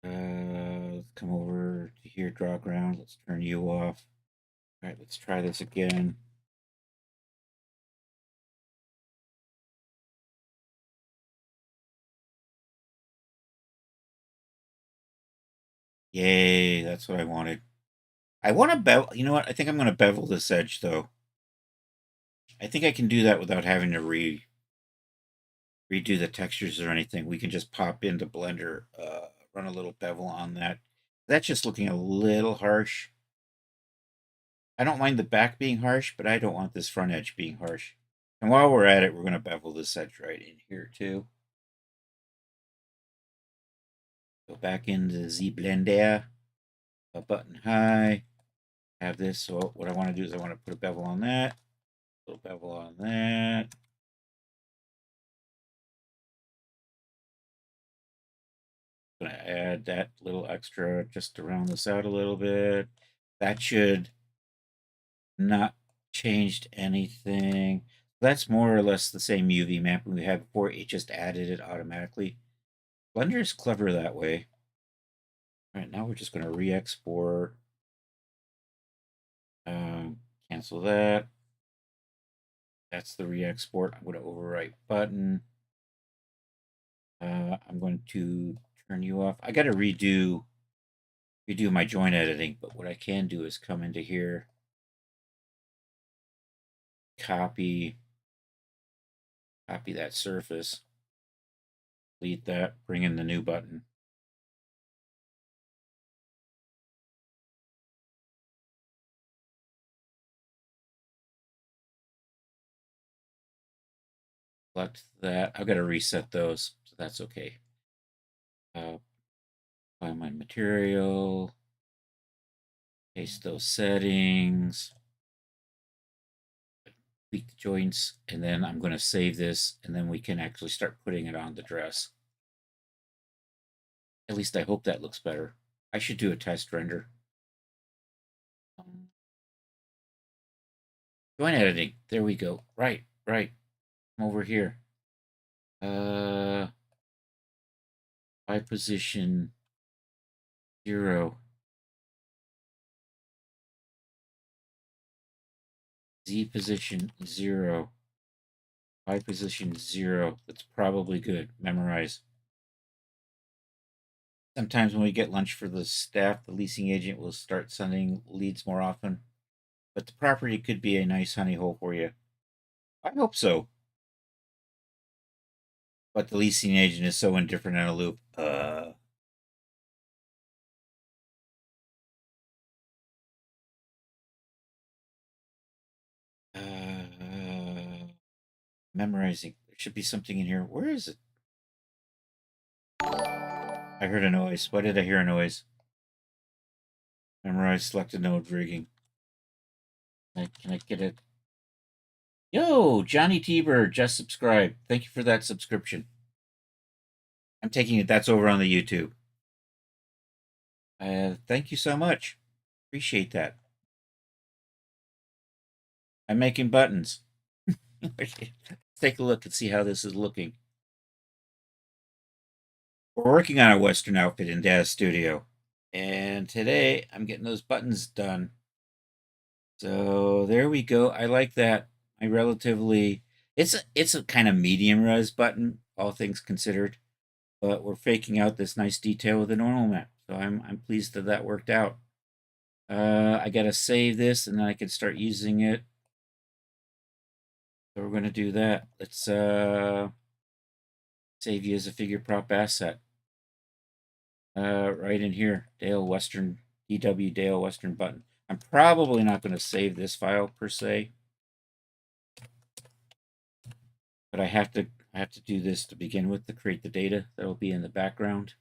Let's come over to here, draw ground. Let's turn you off. All right, let's try this again. Yay, that's what I wanted. I want to bevel. You know what? I think I'm going to bevel this edge, though. I think I can do that without having to redo the textures or anything. We can just pop into Blender, run a little bevel on that. That's just looking a little harsh. I don't mind the back being harsh, but I don't want this front edge being harsh. And while we're at it, we're going to bevel this edge right in here, too. Go back into ZBlender, a button high, have this. So what I want to do is I want to put a bevel on that, a little bevel on that. I'm going to add that little extra just to round this out a little bit. That should not changed anything. That's more or less the same UV map we had before. It just added it automatically. Blender is clever that way. All right, now we're just going to re-export. Cancel that. That's the re-export. I'm going to overwrite button. I'm going to turn you off. I got to redo my joint editing, but what I can do is come into here, copy that surface, delete that, bring in the new button. Select that. I've got to reset those, so that's okay. Find my material, paste those settings, tweak the joints, and then I'm going to save this, and then we can actually start putting it on the dress. At least I hope that looks better. I should do a test render. Joint editing. There we go. Right. I'm over here. Y position 0. Z position 0. Y position 0. That's probably good. Memorize. Sometimes when we get lunch for the staff, the leasing agent will start sending leads more often. But the property could be a nice honey hole for you. I hope so. But the leasing agent is so indifferent in a loop. Memorizing. There should be something in here. Where is it? I heard a noise. Why did I hear a noise? Memorize selected node rigging. Can I get it? Yo, Johnny T-Bird just subscribed. Thank you for that subscription. I'm taking it that's over on the YouTube. Thank you so much. Appreciate that. I'm making buttons. Let's take a look and see how this is looking. We're working on a Western outfit in Daz Studio. And today I'm getting those buttons done. So there we go. I like that. It's a kind of medium res button, all things considered. But we're faking out this nice detail with a normal map. So I'm pleased that worked out. I gotta save this and then I can start using it. So we're gonna do that. Let's save you as a figure prop asset. Right in here, Dale Western, DW Dale Western button. I'm probably not going to save this file per se, but I have to do this to begin with to create the data that will be in the background.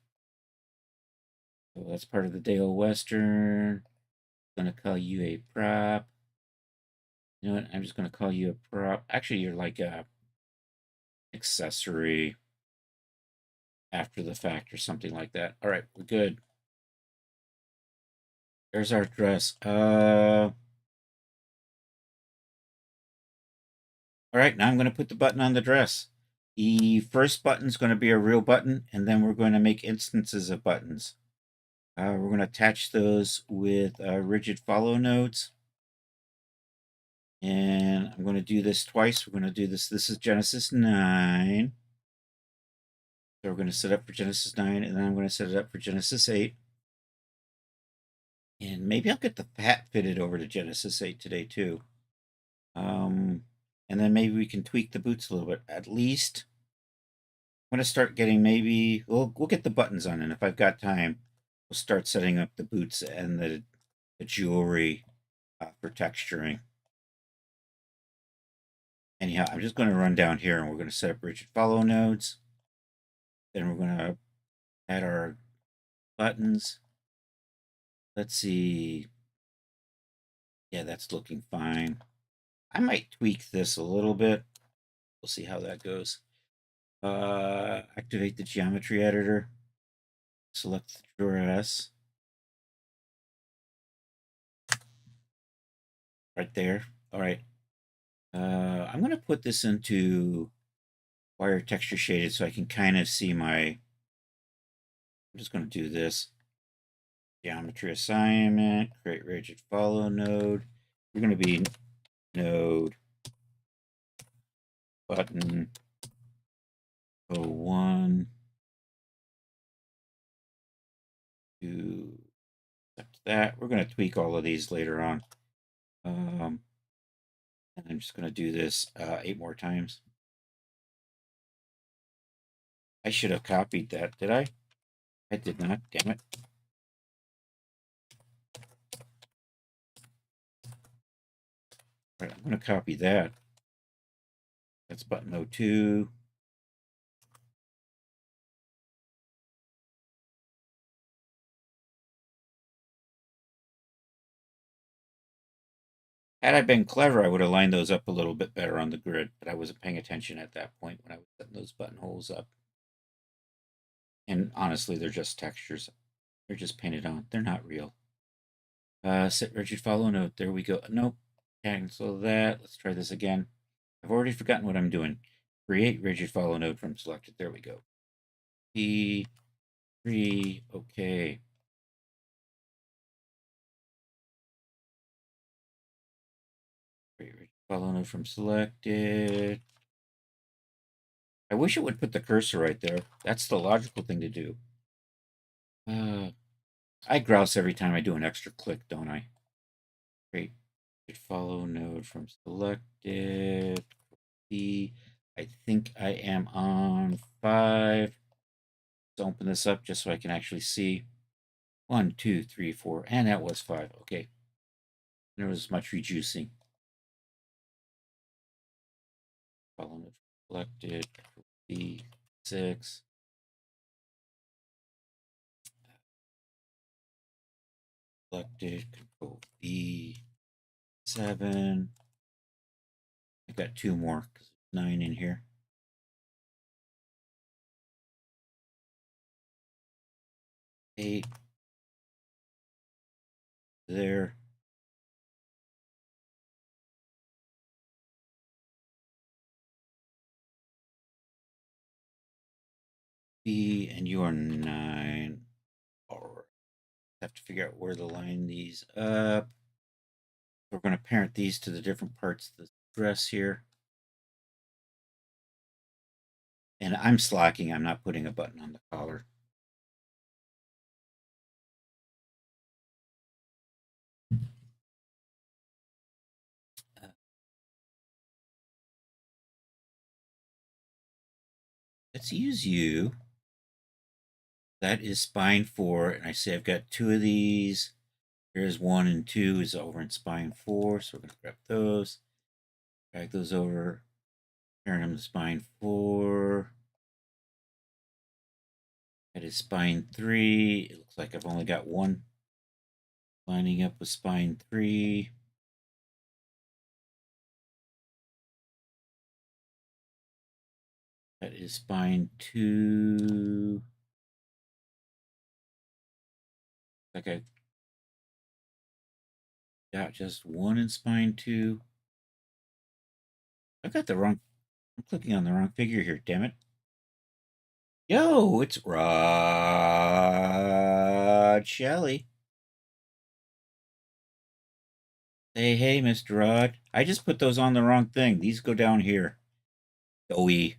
So that's part of the Dale Western. I'm going to call you a prop. You know what? I'm just going to call you a prop. Actually, you're like a accessory after the fact or something like that. All right, we're good. There's our dress. All right, now I'm going to put the button on the dress. The first button is going to be a real button, and then we're going to make instances of buttons. We're going to attach those with rigid follow nodes. And I'm going to do this twice. We're going to do this. This is Genesis 9. So we're going to set up for Genesis 9, and then I'm going to set it up for Genesis 8. And maybe I'll get the hat fitted over to Genesis 8 today, too. And then maybe we can tweak the boots a little bit. At least I'm going to start getting we'll get the buttons on, and if I've got time, we'll start setting up the boots and the jewelry for texturing. Anyhow, I'm just going to run down here and we're going to set up rigid follow nodes. Then we're going to add our buttons. Let's see. Yeah, that's looking fine. I might tweak this a little bit. We'll see how that goes. Activate the geometry editor. Select the drawer S. Right there. All right. I'm going to put this into wire texture shaded so I can kind of see I'm just going to do this. Geometry assignment, create rigid follow node. We're going to be node button 01 to accept that. We're going to tweak all of these later on. And I'm just going to do this 8 more times. I should have copied that, did I? I did not, damn it. All right, I'm going to copy that. That's button 02. Had I been clever, I would have lined those up a little bit better on the grid, but I wasn't paying attention at that point when I was setting those buttonholes up. And honestly, they're just textures. They're just painted on. They're not real. Set rigid follow node. There we go. Nope. Cancel that. Let's try this again. I've already forgotten what I'm doing. Create rigid follow node from selected. There we go. P3. Okay. Create rigid follow node from selected. I wish it would put the cursor right there. That's the logical thing to do. I grouse every time I do an extra click, don't I? Great. Follow node from selected. I think I am on 5. Let's open this up just so I can actually see. 1, 2, 3, 4, and that was 5. Okay. There was much rejuicing. Follow node selected. 6. Selected. Control V. 7. I got 2 more because 9 in here. 8. There. B, and you are 9. All right. Have to figure out where to line these up. We're going to parent these to the different parts of the dress here. And I'm slacking. I'm not putting a button on the collar. Let's use you. That is spine 4. And I say I've got 2 of these. Here's 1 and 2 is over in spine 4. So we're going to grab those. Drag those over. Parent them to spine 4. That is spine 3. It looks like I've only got 1 lining up with spine 3. That is spine 2. Like I got just 1 in spine 2. I got the wrong. I'm clicking on the wrong figure here. Damn it! Yo, it's Rod Shelley. Hey, Mr. Rod. I just put those on the wrong thing. These go down here. OE.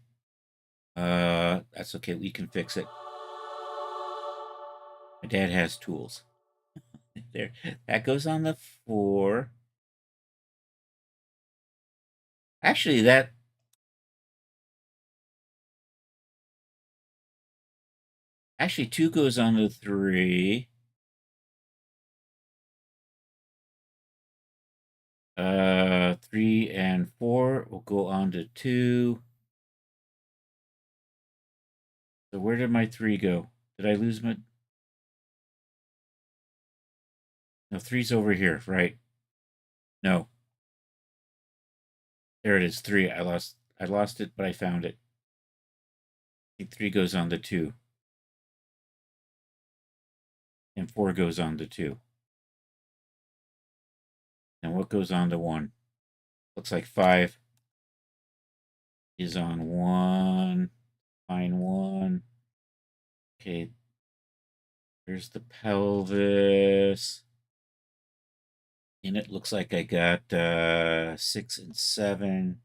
That's okay. We can fix it. My dad has tools. There. That goes on the 4. Actually, that. Actually, 2 goes on the 3. 3 and 4 will go on to 2. So where did my 3 go? Did I lose my... No, 3's over here, right? No. There it is, 3. I lost it, but I found it. I think 3 goes on to 2. And 4 goes on to 2. And what goes on to 1? Looks like 5 is on 1. Line 1. Okay. There's the pelvis. And it looks like I got 6 and 7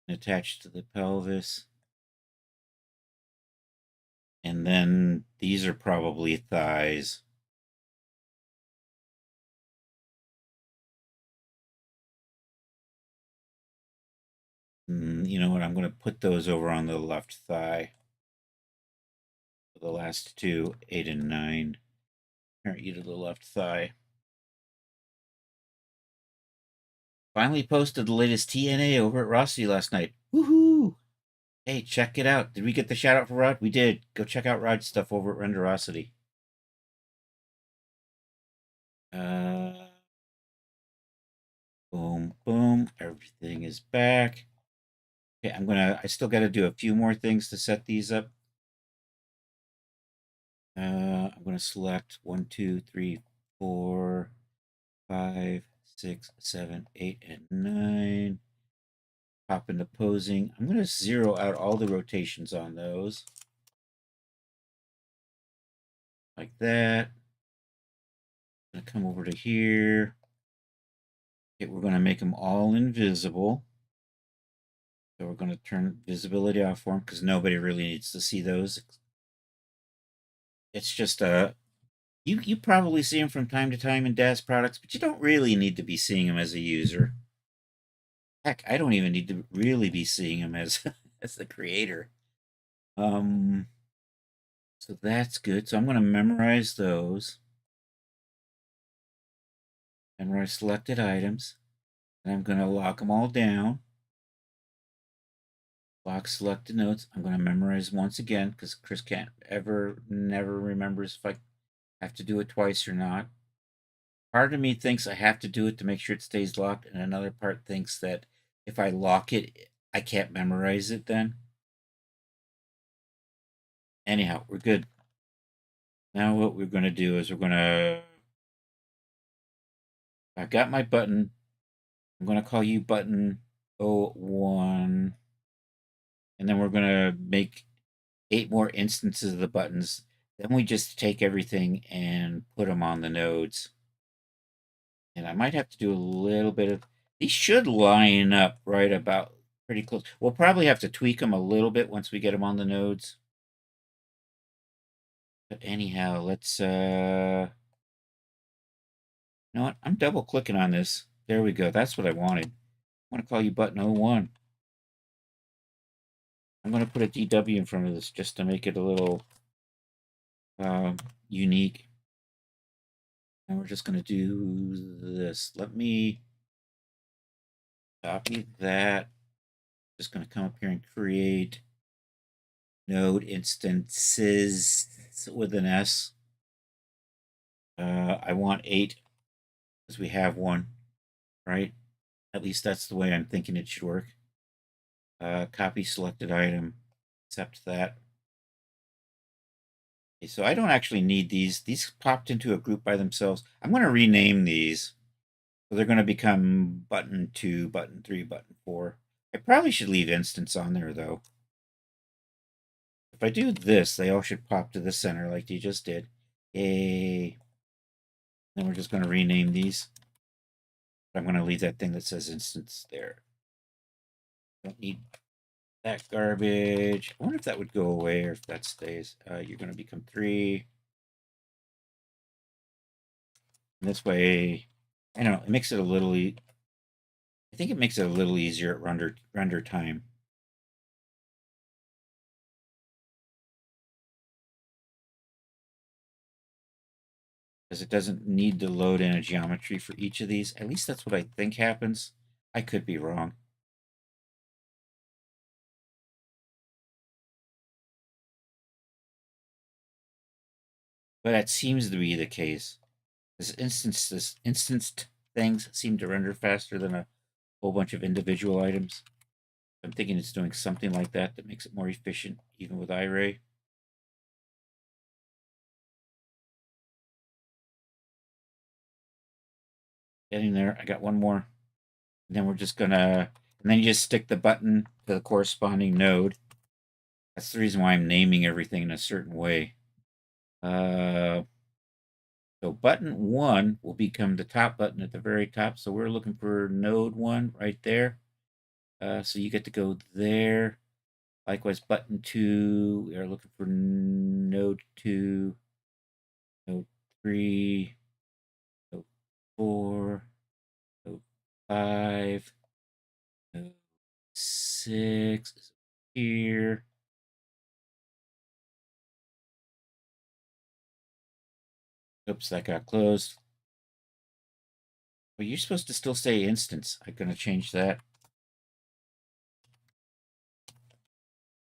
attached to the pelvis. And then these are probably thighs. You know what? I'm going to put those over on the left thigh. The last two, 8 and 9, are either the left thigh. Finally posted the latest TNA over at Rossi last night. Woohoo! Hey, check it out. Did we get the shout out for Rod? We did. Go check out Rod's stuff over at Renderosity. Boom, boom. Everything is back. Okay, I still got to do a few more things to set these up. I'm going to select 1, 2, 3, 4, 5, 6, 7, 8, and 9. Pop into posing. I'm going to zero out all the rotations on those. Like that. I'm going to come over to here. Okay, we're going to make them all invisible. So we're going to turn visibility off for them because nobody really needs to see those. It's just you probably see them from time to time in DAS products, but you don't really need to be seeing them as a user. Heck, I don't even need to really be seeing them as as the creator. So that's good. So I'm going to memorize those. Memorize selected items. And I'm going to lock them all down. Lock selected notes. I'm going to memorize once again because Chris never remembers if I have to do it twice or not. Part of me thinks I have to do it to make sure it stays locked, and another part thinks that if I lock it, I can't memorize it then. Anyhow, we're good. Now what we're going to do is I've got my button. I'm going to call you button 01. And then we're going to make 8 more instances of the buttons. Then we just take everything and put them on the nodes. And I might have to do a little bit of... These should line up right about pretty close. We'll probably have to tweak them a little bit once we get them on the nodes. But anyhow, let's... You know what? I'm double clicking on this. There we go. That's what I wanted. I want to call you button 01. I'm going to put a DW in front of this just to make it a little unique. And we're just going to do this. Let me copy that. Just going to come up here and create node instances with an S. I want 8 because we have one, right? At least that's the way I'm thinking it should work. Copy selected item, accept that. Okay, so I don't actually need these. These popped into a group by themselves. I'm going to rename these. So they're going to become button 2, button 3, button 4. I probably should leave instance on there, though. If I do this, they all should pop to the center like you just did. Yay. Then we're just going to rename these. I'm going to leave that thing that says instance there. Don't need that garbage. I wonder if that would go away or if that stays. You're going to become 3. And this way, I don't know, it makes it a little... I think it makes it a little easier at render time. Because it doesn't need to load in a geometry for each of these. At least that's what I think happens. I could be wrong. But that seems to be the case. This instanced things seem to render faster than a whole bunch of individual items. I'm thinking it's doing something like that that makes it more efficient, even with iRay. Getting there. I got one more. And then we're just gonna... And then you just stick the button to the corresponding node. That's the reason why I'm naming everything in a certain way. So button 1 will become the top button at the very top. So we're looking for node 1 right there. So you get to go there. Likewise, button 2, we are looking for node 2, node 3, node 4, node 5, node 6 is here. Oops, that got closed. But you're supposed to still say instance. I'm going to change that.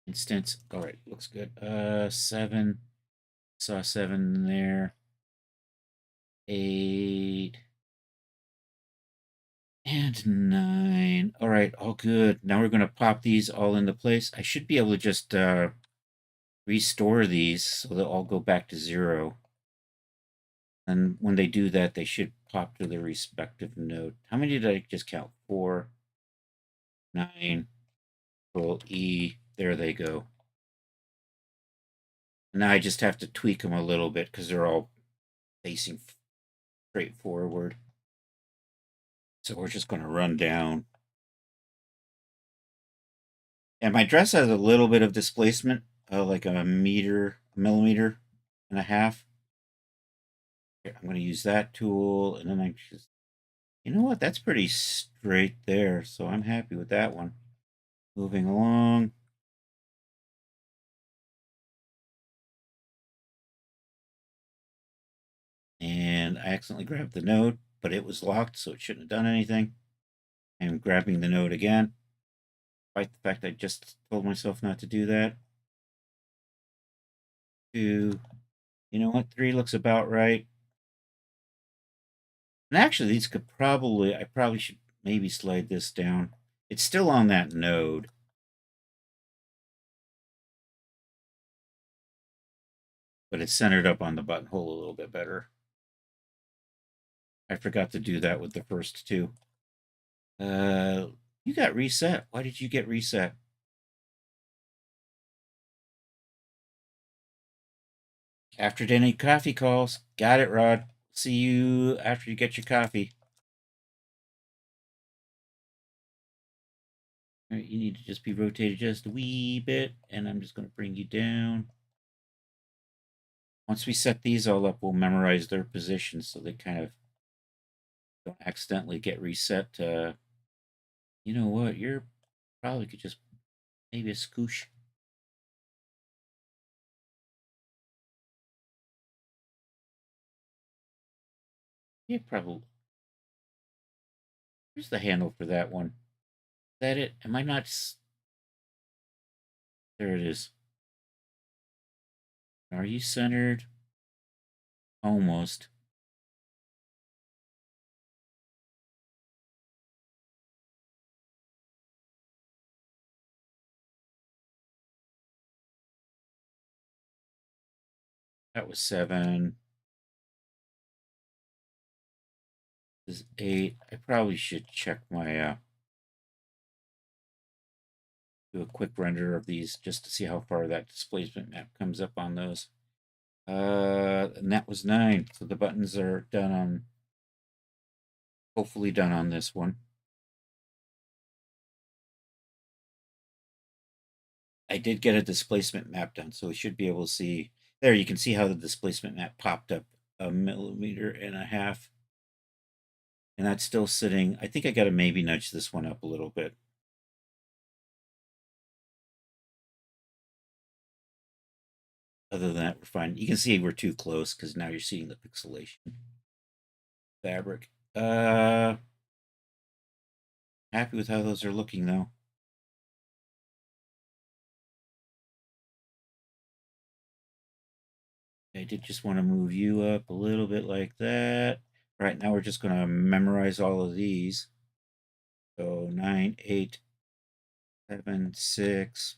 Instance. All right, looks good. 7. Saw 7 there. 8. And 9. All right, all good. Now we're going to pop these all into place. I should be able to just restore these so they'll all go back to 0. And when they do that, they should pop to their respective node. How many did I just count? 4, 9, Control E. There they go. Now I just have to tweak them a little bit because they're all facing straight forward. So we're just going to run down. And my dress has a little bit of displacement, like a millimeter and a half. Here, I'm going to use that tool, and then I just, you know what? That's pretty straight there, so I'm happy with that one. Moving along. And I accidentally grabbed the node, but it was locked, so it shouldn't have done anything. I'm grabbing the node again, despite the fact I just told myself not to do that. 2, you know what? 3 looks about right. And actually, these could I probably should maybe slide this down. It's still on that node. But it's centered up on the buttonhole a little bit better. I forgot to do that with the first 2. You got reset. Why did you get reset? After dinner coffee calls. Got it, Rod. See you after you get your coffee. All right, you need to just be rotated just a wee bit, and I'm just going to bring you down. Once we set these all up, we'll memorize their positions so they kind of don't accidentally get reset to, you know what, you're probably could just maybe a scoosh. Yeah, probably. Here's the handle for that one. Is that it? Am I not? There it is. Are you centered? Almost. That was 7. This is 8. I probably should check my do a quick render of these just to see how far that displacement map comes up on those. And that was 9. So the buttons are done on, hopefully done on this one. I did get a displacement map done, so we should be able to see. There, you can see how the displacement map popped up 1.5 millimeters. And that's still sitting. I think I got to maybe nudge this one up a little bit. Other than that, we're fine. You can see we're too close because now you're seeing the pixelation fabric. Happy with how those are looking, though. I did just want to move you up a little bit like that. All right, now we're just going to memorize all of these. So 9, 8, 7, 6.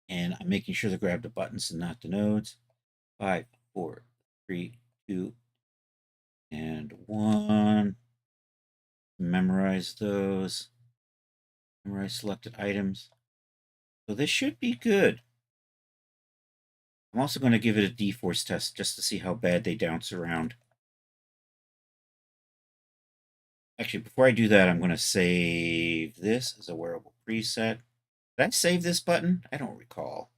And I'm making sure to grab the buttons and not the nodes. 5, 4, 3, 2, and 1. Memorize those. Memorize selected items. So this should be good. I'm also going to give it a D-force test just to see how bad they bounce around. Actually, before I do that, I'm going to save this as a wearable preset. Did I save this button? I don't recall.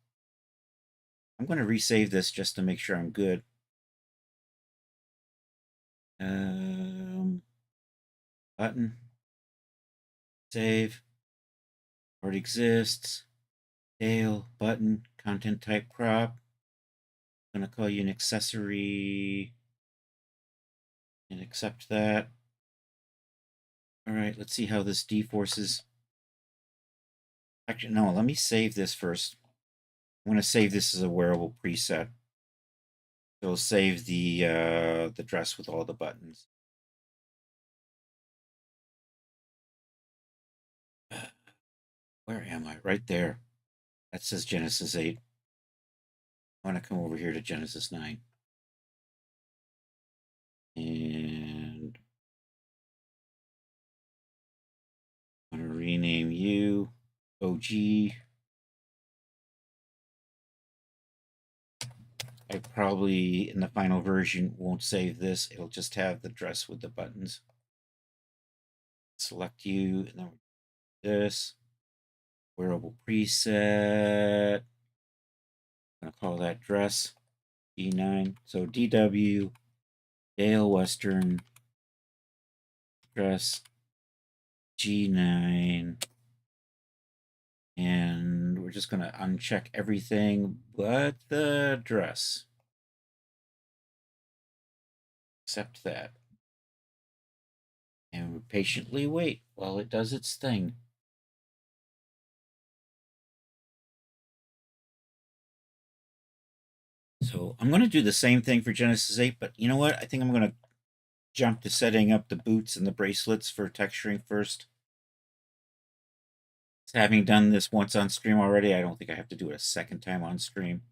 I'm going to resave this just to make sure I'm good. Button. Save. Already exists. Tail. Button. Content type crop. I'm going to call you an accessory. And accept that. All right, let's see how this D-forces. Actually, no, let me save this first. I'm going to save this as a wearable preset. It'll save the dress with all the buttons. Where am I? Right there. That says Genesis 8. I want to come over here to Genesis 9. And I'm going to rename you OG. I probably, in the final version, won't save this. It'll just have the dress with the buttons. Select you, and then this. Wearable preset. I'm going to call that dress D9. So DW, Dale Western, dress G9. And we're just going to uncheck everything but the dress. Accept that. And we patiently wait while it does its thing. So I'm going to do the same thing for Genesis 8, but you know what? I think I'm going to jump to setting up the boots and the bracelets for texturing first. Having done this once on stream already, I don't think I have to do it a second time on stream.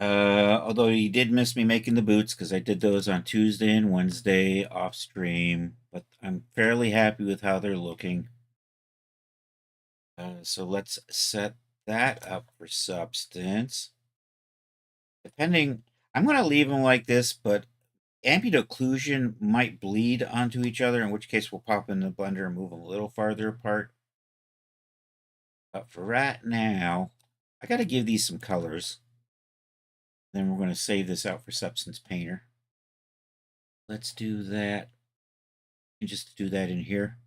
Although you did miss me making the boots because I did those on Tuesday and Wednesday off stream, but I'm fairly happy with how they're looking. So let's set that up for Substance. Depending, I'm going to leave them like this, but ambient occlusion might bleed onto each other, in which case we'll pop in the blender and move them a little farther apart. But for right now, I got to give these some colors. Then we're going to save this out for Substance Painter. Let's do that. And just do that in here.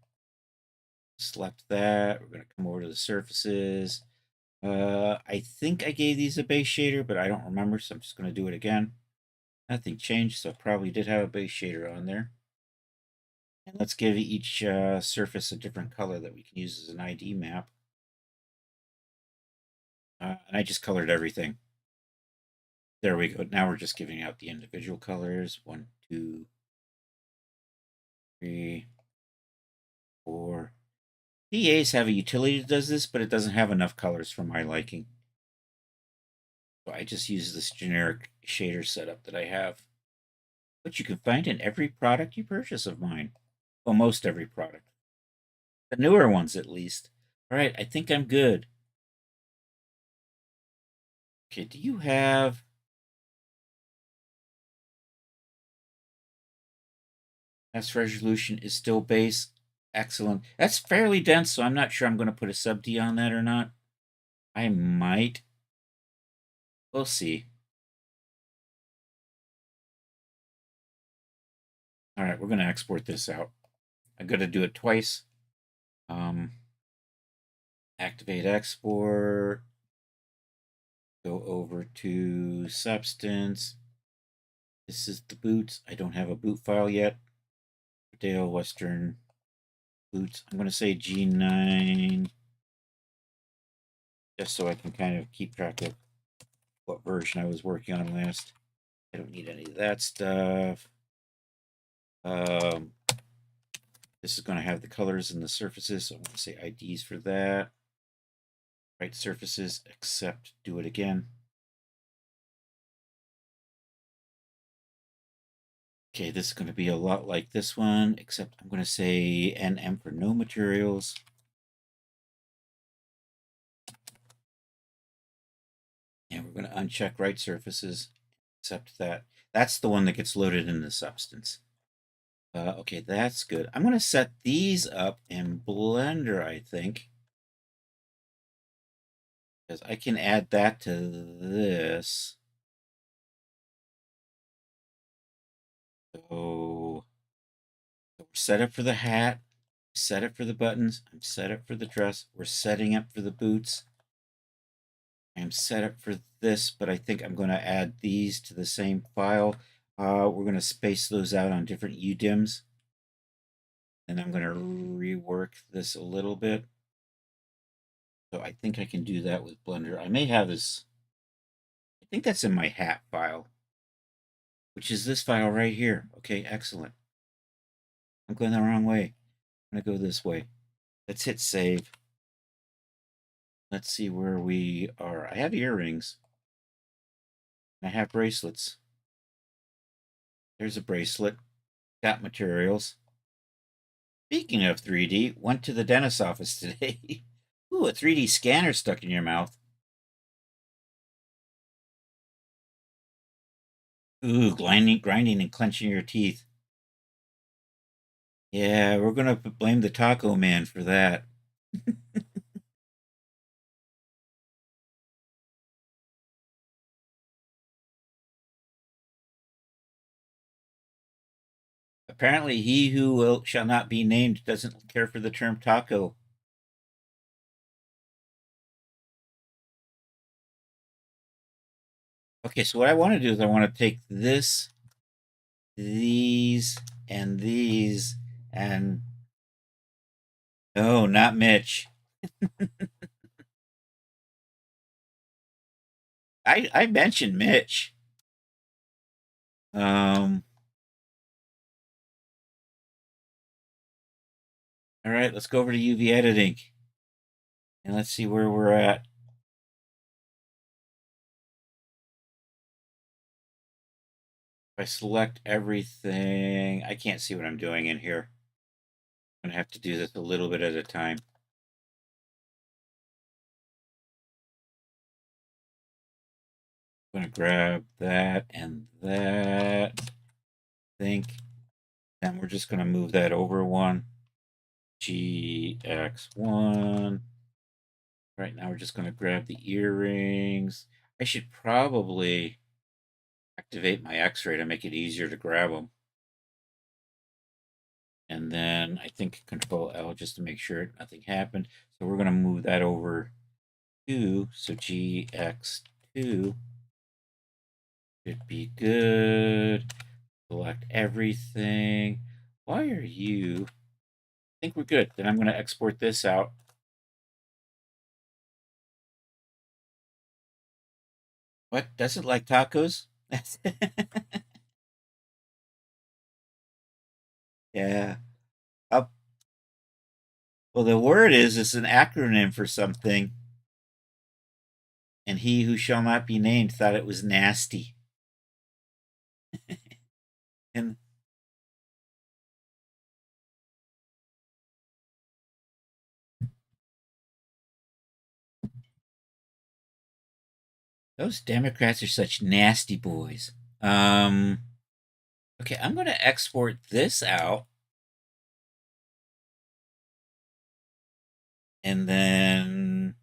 Select that. We're going to come over to the surfaces. I think I gave these a base shader, but I don't remember, so I'm just going to do it again. Nothing changed, so I probably did have a base shader on there. And let's give each surface a different color that we can use as an ID map. And I just colored everything. There we go. Now we're just giving out the individual colors. 1, 2, 3, 4. PAs have a utility that does this, but it doesn't have enough colors for my liking. So I just use this generic shader setup that I have, which you can find in every product you purchase of mine. Well, most every product. The newer ones, at least. All right, I think I'm good. Okay, do you have... S resolution is still base. Excellent. That's fairly dense, so I'm not sure I'm going to put a sub D on that or not. I might. We'll see. All right, we're going to export this out. I'm going to do it twice. Activate export. Go over to Substance. This is the boots. I don't have a boot file yet. Dale Western boots. I'm going to say G9. Just so I can kind of keep track of what version I was working on last. I don't need any of that stuff. This is going to have the colors and the surfaces, so I'm going to say IDs for that. Right surfaces, except do it again. Okay, this is going to be a lot like this one, except I'm going to say NM for no materials. And we're going to uncheck right surfaces, accept that. That's the one that gets loaded in the substance. Okay, that's good. I'm going to set these up in Blender, I think. Because I can add that to this. So we're set up for the hat, set up for the buttons, I'm set up for the dress, we're setting up for the boots. I'm set up for this, but I think I'm going to add these to the same file. We're going to space those out on different UDIMs. And I'm going to rework this a little bit. So I think I can do that with Blender. I may have this, I think that's in my hat file, which is this file right here. Okay, excellent. I'm going the wrong way. I'm going to go this way. Let's hit save. Let's see where we are. I have earrings. I have bracelets. There's a bracelet. Got materials. Speaking of 3D, went to the dentist's office today. Ooh, a 3D scanner stuck in your mouth. Ooh, grinding and clenching your teeth. Yeah, we're going to blame the taco man for that. Apparently, he who shall not be named doesn't care for the term taco. Okay, so what I want to do is I want to take this, these, and these, and... No, not Mitch. I mentioned Mitch. All right, let's go over to UV editing. And let's see where we're at. If I select everything, I can't see what I'm doing in here. I'm going to have to do this a little bit at a time. I'm going to grab that and that. I think. And we're just going to move that over one. GX1. Right now we're just going to grab the earrings. I should probably activate my X-ray to make it easier to grab them. And then I think Control L just to make sure nothing happened. So we're going to move that over to, so GX2 should be good. Select everything. Why are you? I think we're good. Then I'm going to export this out. What? Doesn't like tacos? Yeah. Up. Well, the word is it's an acronym for something. And he who shall not be named thought it was nasty. And those Democrats are such nasty boys. Okay, I'm going to export this out. And then,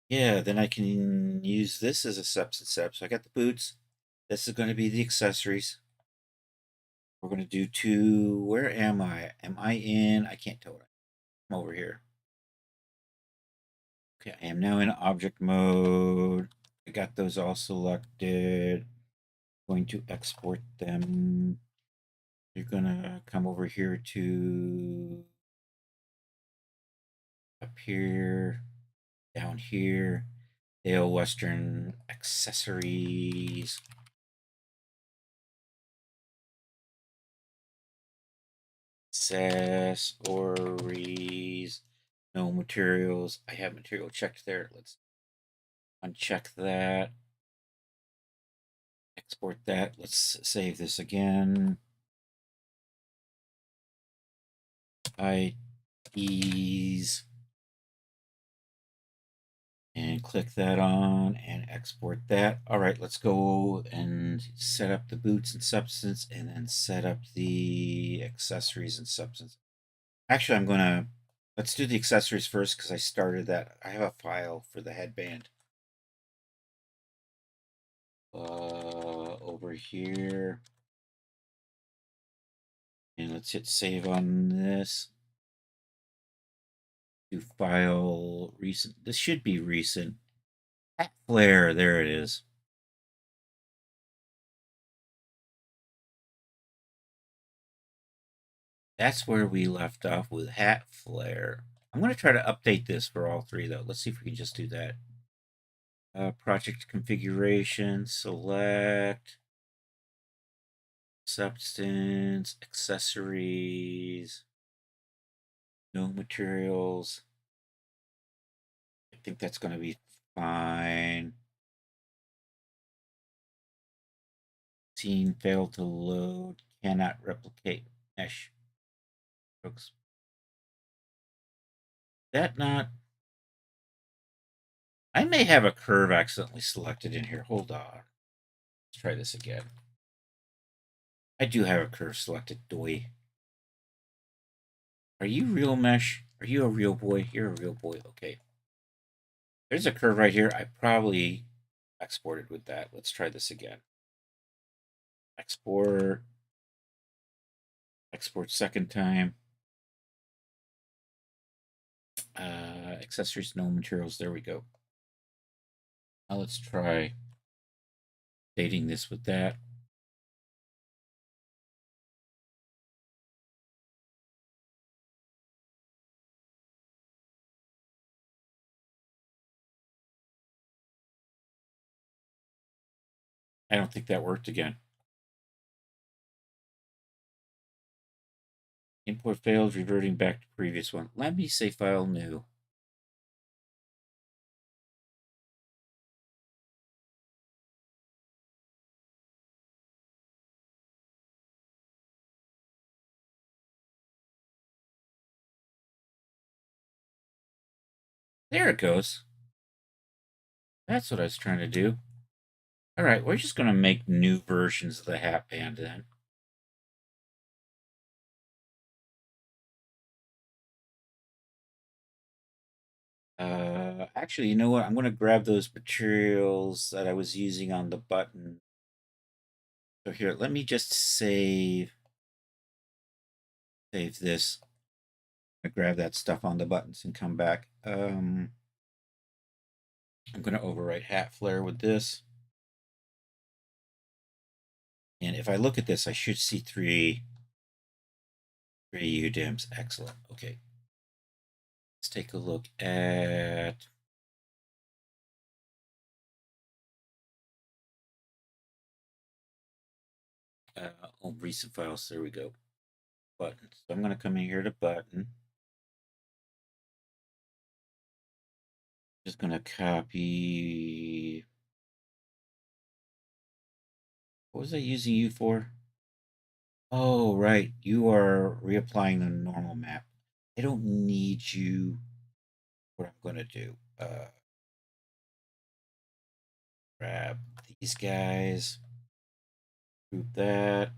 yeah, then I can use this as a subset step. So I got the boots. This is going to be the accessories. We're going to do two. Where am I? Am I in? I can't tell. I'm over here. Okay, I am now in object mode. I got those all selected. Going to export them. You're going to come over here to up here, down here. Dale Western accessories. Accessories. No materials. I have material checked there. Let's uncheck that. Export that. Let's save this again. IDs. And click that on and export that. All right, let's go and set up the boots and substance and then set up the accessories and substance. Actually, let's do the accessories first because I started that. I have a file for the headband. Over here. And let's hit save on this. Do file recent. This should be recent. Hat flare, there it is. That's where we left off with hat flare. I'm going to try to update this for all three, though. Let's see if we can just do that. Project configuration, select, substance, accessories, no materials. I think that's going to be fine. Scene failed to load, cannot replicate mesh. Folks. That not. I may have a curve accidentally selected in here. Hold on. Let's try this again. I do have a curve selected, doy. Are you real mesh? Are you a real boy? You're a real boy. Okay. There's a curve right here. I probably exported with that. Let's try this again. Export. Export second time. Accessories, no materials. There we go. Now let's try dating this with that. I don't think that worked again. Import failed, reverting back to previous one. Let me say file new. There it goes. That's what I was trying to do. All right, we're just going to make new versions of the hat band then. Actually, you know what? I'm going to grab those materials that I was using on the button. So here, let me just save this. I grab that stuff on the buttons and come back. I'm going to overwrite hat flare with this. And if I look at this, I should see three UDIMs. Excellent. Okay. Let's take a look at recent files. There we go. Button. So I'm going to come in here to button. Just going to copy. What was I using you for? Oh, right. You are reapplying the normal map. I don't need you. What I'm going to do. Grab these guys. Group that.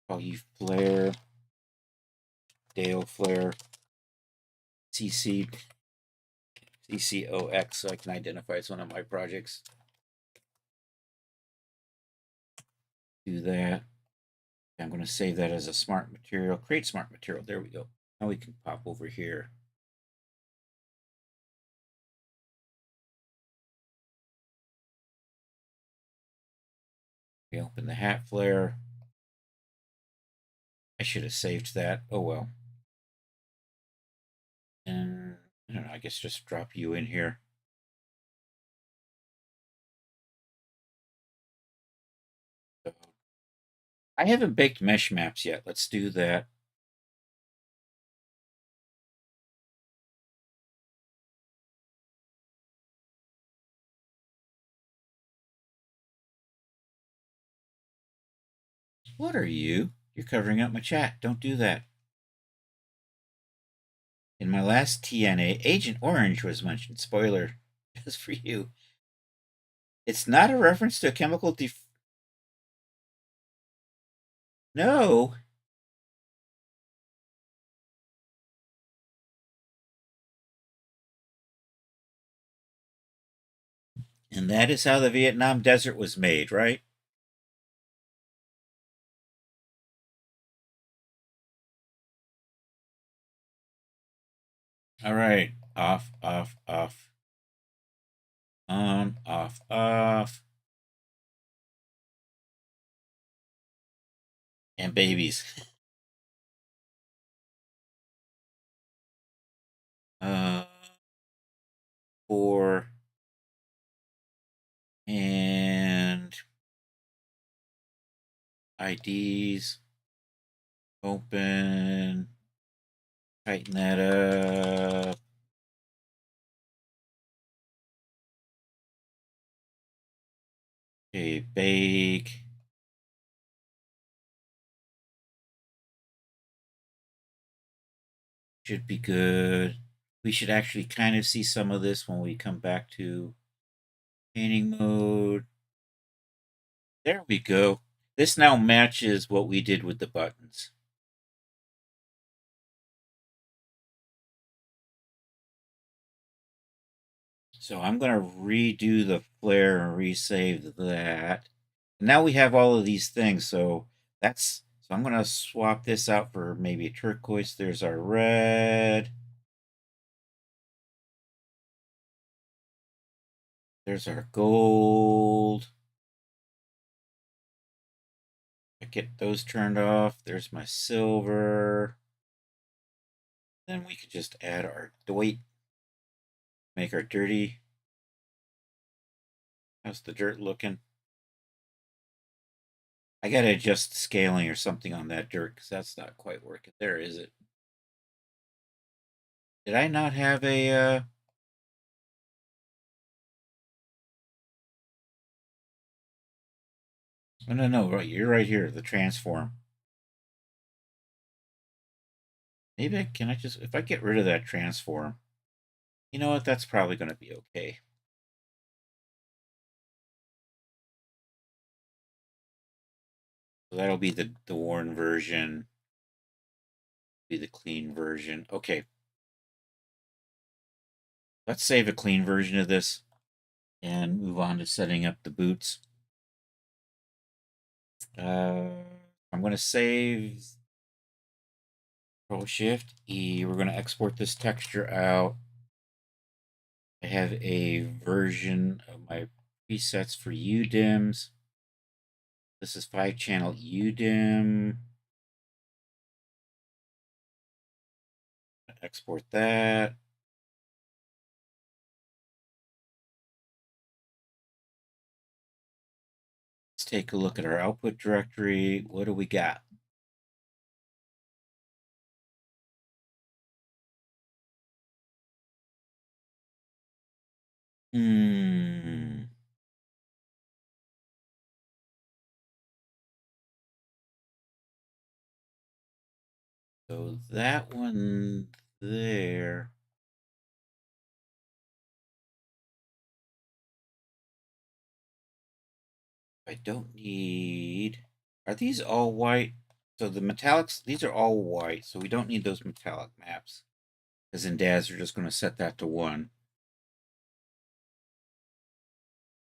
Call you Flare. Dale Flare. CCOX, so I can identify it's one of my projects. Do that. I'm going to save that as a smart material. Create smart material. There we go. Now we can pop over here. We open the hat flare. I should have saved that. Oh well. And I don't know, I guess just drop you in here. So, I haven't baked mesh maps yet. Let's do that. What are you? You're covering up my chat. Don't do that. In my last TNA, Agent Orange was mentioned. Spoiler, just for you. It's not a reference to a chemical No. And that is how the Vietnam Desert was made, right? All right. Off, off, off. On, off, off. And babies. uh, 4. And IDs. Open. Tighten that up. Okay, bake. Should be good. We should actually kind of see some of this when we come back to painting mode. There we go. This now matches what we did with the buttons. So I'm going to redo the flare and resave that. Now we have all of these things. So I'm going to swap this out for maybe a turquoise. There's our red. There's our gold. I get those turned off. There's my silver. Then we could just add our white. Make our dirty. How's the dirt looking? I gotta adjust scaling or something on that dirt because that's not quite working. There, is it? Did I not have a? Oh, no, right. You're right here. The transform. Maybe can I just if I get rid of that transform? You know what? That's probably going to be okay. So that'll be the worn version. Be the clean version. Okay. Let's save a clean version of this and move on to setting up the boots. I'm going to save Control Shift E. We're going to export this texture out. I have a version of my presets for UDIMs. This is 5-channel UDIM. Export that. Let's take a look at our output directory. What do we got? So that one there. I don't need. Are these all white? So the metallics, these are all white, so we don't need those metallic maps. Because in DAZ, we're just going to set that to 1.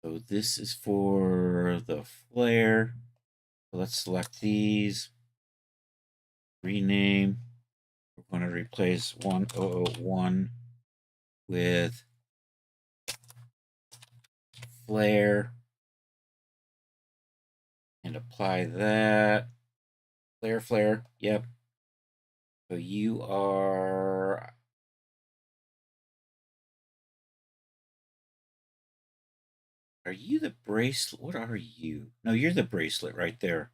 So this is for the flare. So let's select these. Rename. We're going to replace 1001 with flare. And apply that. Flare. Yep. So you are. Are you the bracelet? What are you? No, you're the bracelet right there.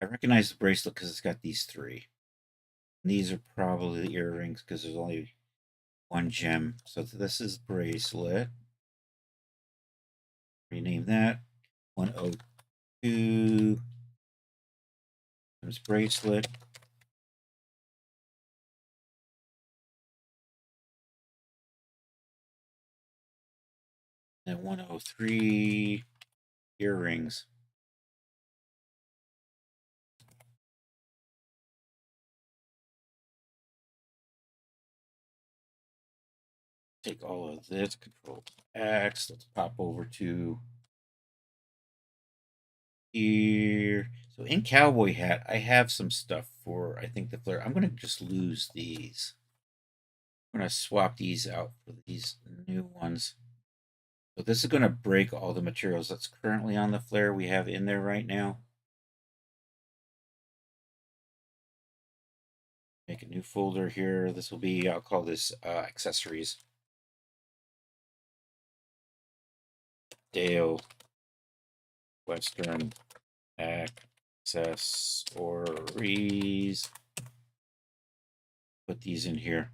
I recognize the bracelet because it's got these 3. And these are probably the earrings because there's only 1 gem. So this is bracelet. Rename that. 102. There's bracelet. And 103 earrings. Take all of this, Control X. Let's pop over to here. So in cowboy hat, I have some stuff for, I think, the flare. I'm going to just lose these. I'm going to swap these out for these new ones. So this is going to break all the materials that's currently on the flare we have in there right now. Make a new folder here. This will be, I'll call this accessories. Dale Western accessories. Put these in here.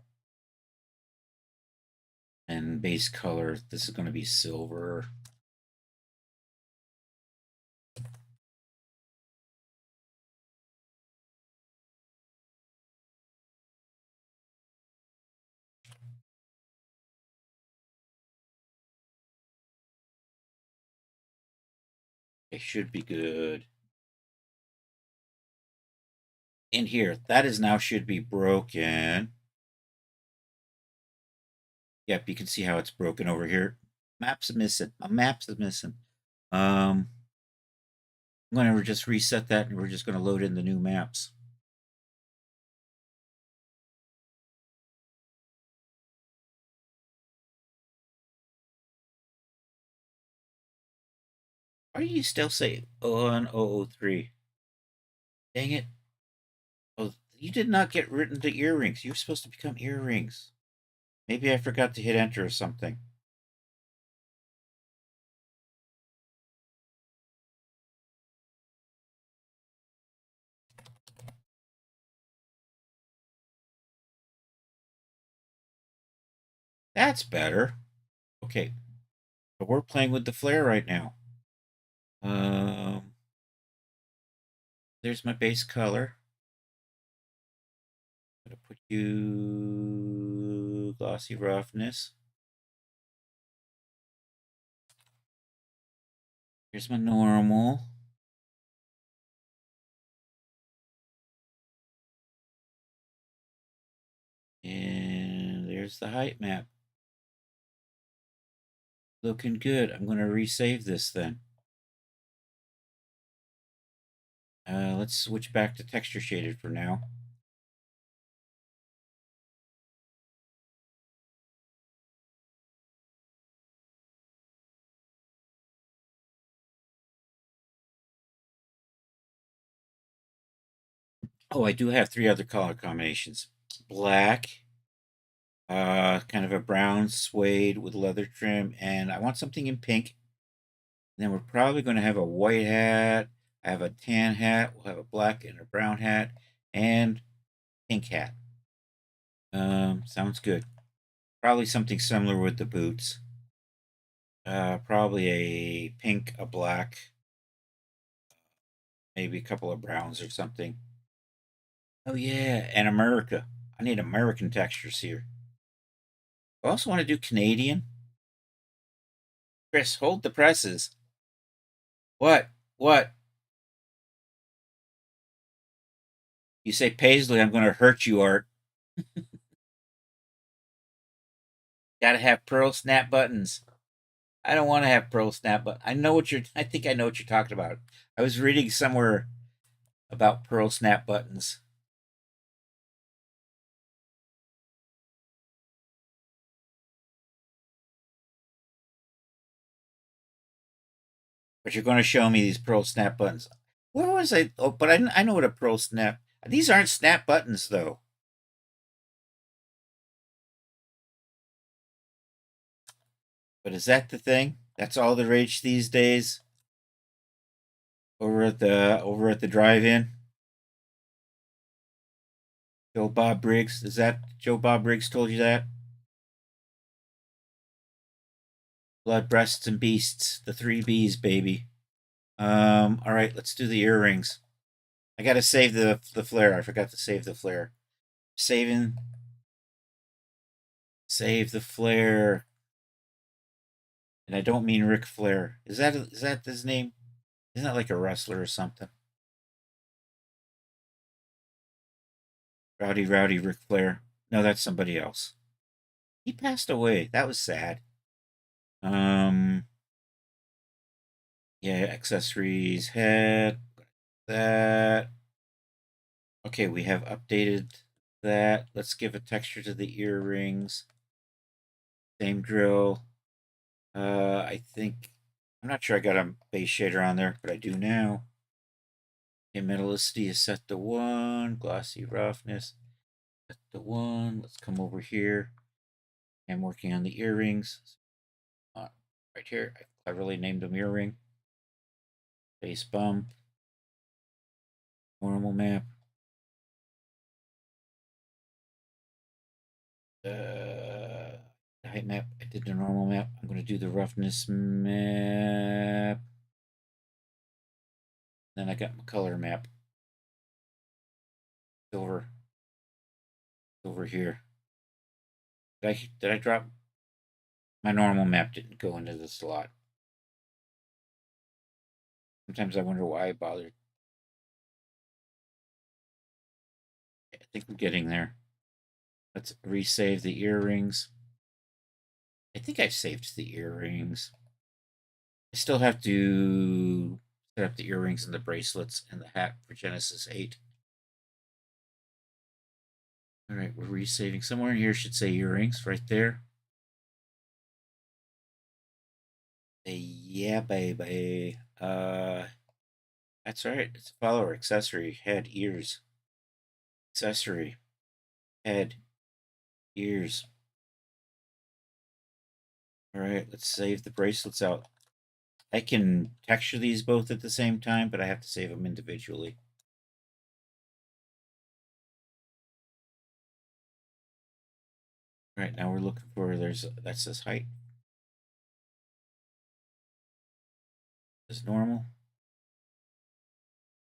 And base color, this is going to be silver. It should be good. In here, that is now should be broken. Yep, you can see how it's broken over here. Maps are missing. A maps is missing. I'm going to just reset that, and we're just going to load in the new maps. Why do you still say 003? Dang it. Oh, you did not get written to earrings. You're supposed to become earrings. Maybe I forgot to hit enter or something. That's better. Okay. But we're playing with the flare right now. There's my base color. I'm going to put you glossy roughness. Here's my normal. And there's the height map. Looking good. I'm going to resave this then. Let's switch back to texture shaded for now. Oh, I do have 3 other color combinations. Black, kind of a brown suede with leather trim, and I want something in pink. And then we're probably going to have a white hat. I have a tan hat. We'll have a black and a brown hat, and pink hat. Sounds good. Probably something similar with the boots. Probably a pink, a black, maybe a couple of browns or something. Oh yeah, and America. I need American textures here. I also want to do Canadian. Chris, hold the presses. What? What? You say Paisley, I'm going to hurt you, Art. Gotta have pearl snap buttons. I don't want to have pearl snap, but I think I know what you're talking about. I was reading somewhere about pearl snap buttons. But you're going to show me these pearl snap buttons. Where was I? Oh, but I know what a pearl snap. These aren't snap buttons though. But is that the thing? That's all the rage these days. Over at the drive-in. Joe Bob Briggs. Is that Joe Bob Briggs told you that? Blood, breasts, and beasts. The 3 B's, baby. All right, let's do the earrings. I gotta save the flare. I forgot to save the flare. Save the flare. And I don't mean Ric Flair. Is that his name? Isn't that like a wrestler or something? Rowdy Ric Flair. No, that's somebody else. He passed away. That was sad. Um, yeah, accessories, head, that. Okay, we have updated that. Let's give a texture to the earrings. Same drill. I think I'm not sure I got a base shader on there, but I do now. Okay, metallicity is set to 1. Glossy roughness set to 1. Let's come over here. I'm working on the earrings. Right here, I cleverly named them earring. Base bump. Normal map. Height map. I did the normal map. I'm going to do the roughness map. Then I got my color map. Silver. Over here. Did I drop? My normal map didn't go into the slot. Sometimes I wonder why I bothered. I think we're getting there. Let's resave the earrings. I think I've saved the earrings. I still have to set up the earrings and the bracelets and the hat for Genesis 8. All right, we're resaving. Somewhere in here should say earrings right there. Yeah, baby. That's right. It's a follower accessory. Head, ears. Accessory. Head, ears. All right, let's save the bracelets out. I can texture these both at the same time, but I have to save them individually. All right, now we're looking for, that says height. Is normal?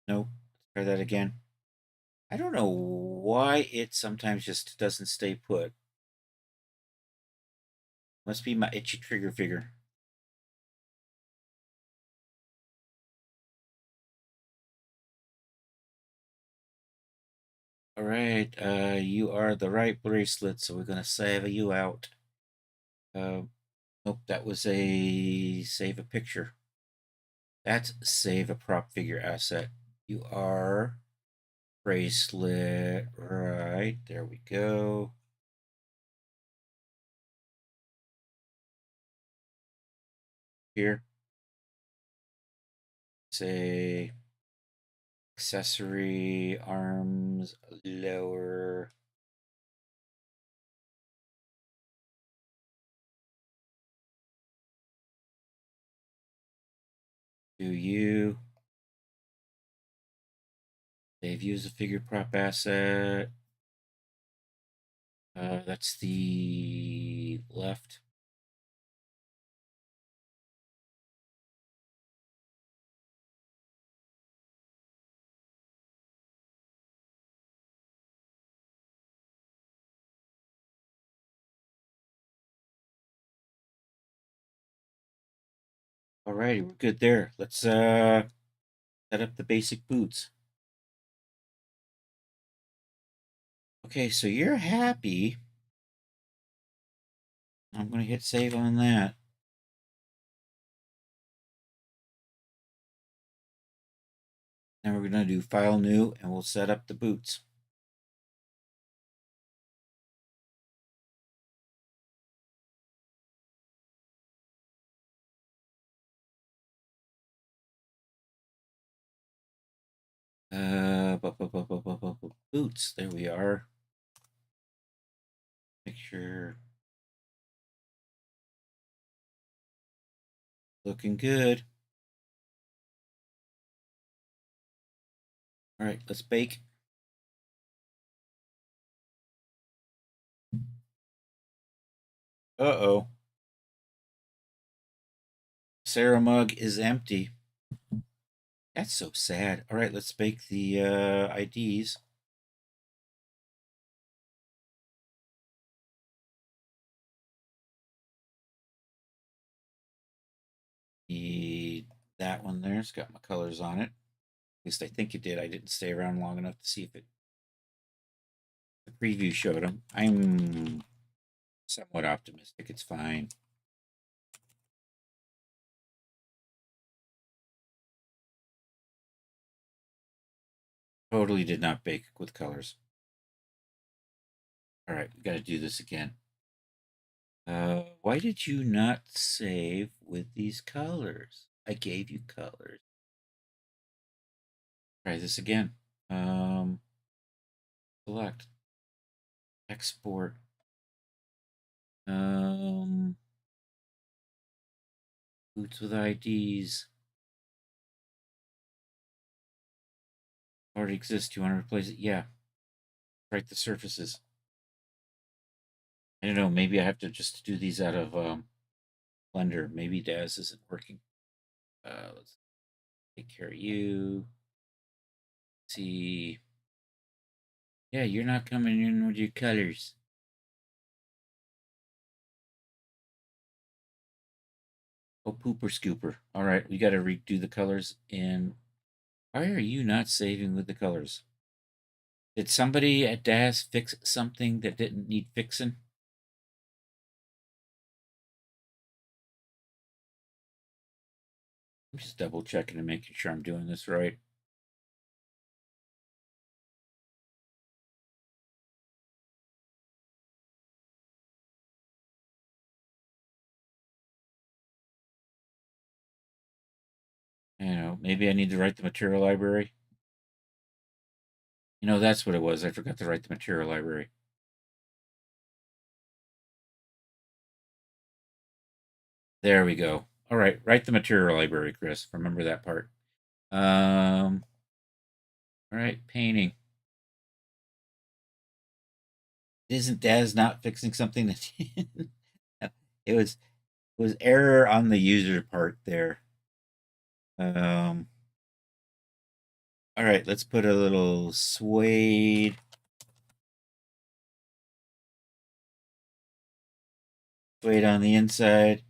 Nope. Let's try that again. I don't know why it sometimes just doesn't stay put. Must be my itchy trigger finger. All right, you are the right bracelet, so we're gonna save you out. Nope, that was a save a picture. That's save a prop figure asset. You are bracelet, right? There we go. Here, say accessory, arms, lower. Do you? They've used a figure prop asset. That's the left. Alrighty, we're good there. Let's set up the basic boots. Okay, so you're happy. I'm gonna hit save on that. Then we're gonna do file new and we'll set up the boots. Boots. There we are. Picture. Looking good. All right, let's bake. Uh-oh. Sarah mug is empty. That's so sad. All right, let's bake the IDs. That one there's got my colors on it. At least I think it did. I didn't stay around long enough to see if the preview showed them. I'm somewhat optimistic. It's fine. Totally did not bake with colors. All right, we got to do this again. Why did you not save with these colors? I gave you colors. Try this again. Select. Export. Boots with IDs. Already exists. You want to replace it? Yeah. Write the surfaces. I don't know. Maybe I have to just do these out of Blender. Maybe Daz isn't working. Let's take care of you. See. Yeah, you're not coming in with your colors. Oh, pooper scooper. All right, we got to redo the colors. And why are you not saving with the colors? Did somebody at Daz fix something that didn't need fixing? I'm just double checking and making sure I'm doing this right. You know, maybe I need to write the material library. You know, that's what it was. I forgot to write the material library. There we go. All right, write the material library, Chris. Remember that part. All right, painting. Isn't Daz not fixing something that it was error on the user part there. All right, let's put a little suede. Suede on the inside.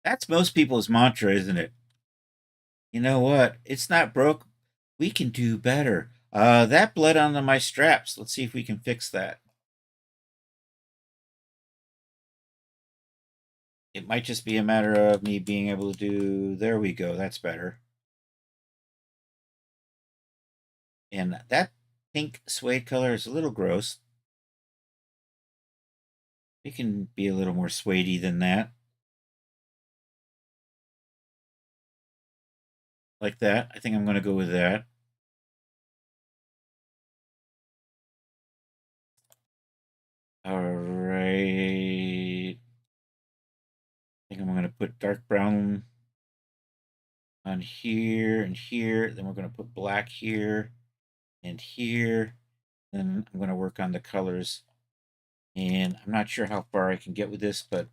That's most people's mantra, isn't it? You know what? It's not broke. We can do better. That bled onto my straps. Let's see if we can fix that. It might just be a matter of me being able to do, there we go, that's better. And that pink suede color is a little gross. It can be a little more suedey than that. Like that. I think I'm going to go with that. All right. I think I'm going to put dark brown on here and here. Then we're going to put black here and here. Then I'm going to work on the colors. And I'm not sure how far I can get with this, but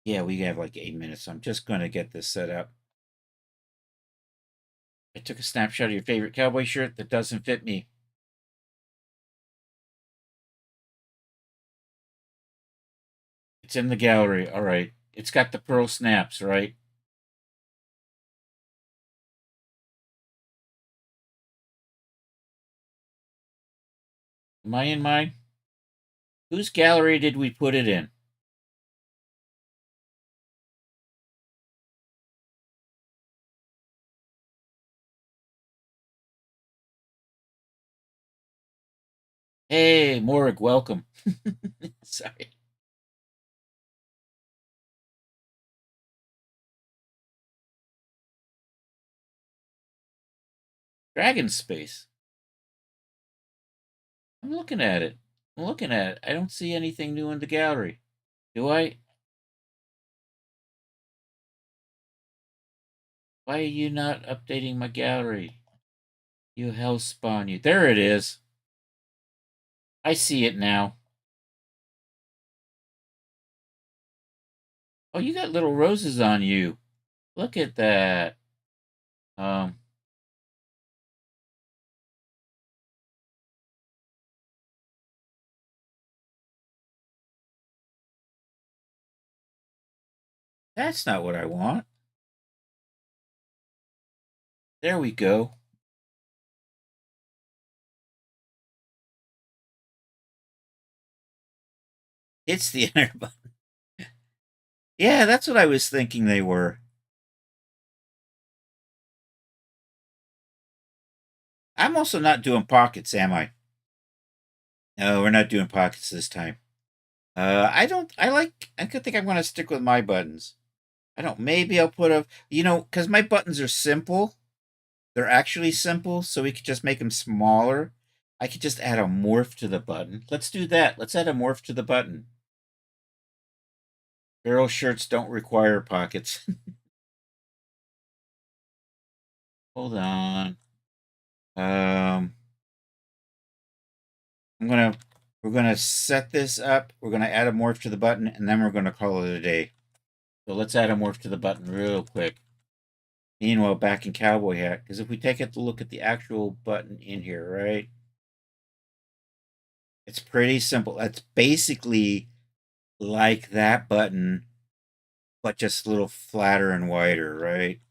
yeah, we have like 8 minutes. So I'm just going to get this set up. I took a snapshot of your favorite cowboy shirt that doesn't fit me. It's in the gallery. All right. It's got the pearl snaps, right? Am I in mine? Whose gallery did we put it in? Hey, Morg, welcome. Sorry. Dragon Space. I'm looking at it. I'm looking at it. I don't see anything new in the gallery. Do I? Why are you not updating my gallery? You hell spawn you. There it is. I see it now. Oh, you got little roses on you. Look at that. Um, that's not what I want. There we go. It's the enter button. Yeah, that's what I was thinking they were. I'm also not doing pockets, am I? No, we're not doing pockets this time. I don't. I could think I'm going to stick with my buttons. I don't. Maybe I'll put a. Because my buttons are simple. They're actually simple, so we could just make them smaller. I could just add a morph to the button. Let's do that. Let's add a morph to the button. Barrel shirts don't require pockets. Hold on. We're gonna set this up. We're gonna add a morph to the button, and then we're gonna call it a day. So let's add a morph to the button real quick. Meanwhile, back in cowboy hat, because if we take a look at the actual button in here, right? It's pretty simple. It's basically like that button, but just a little flatter and wider, right?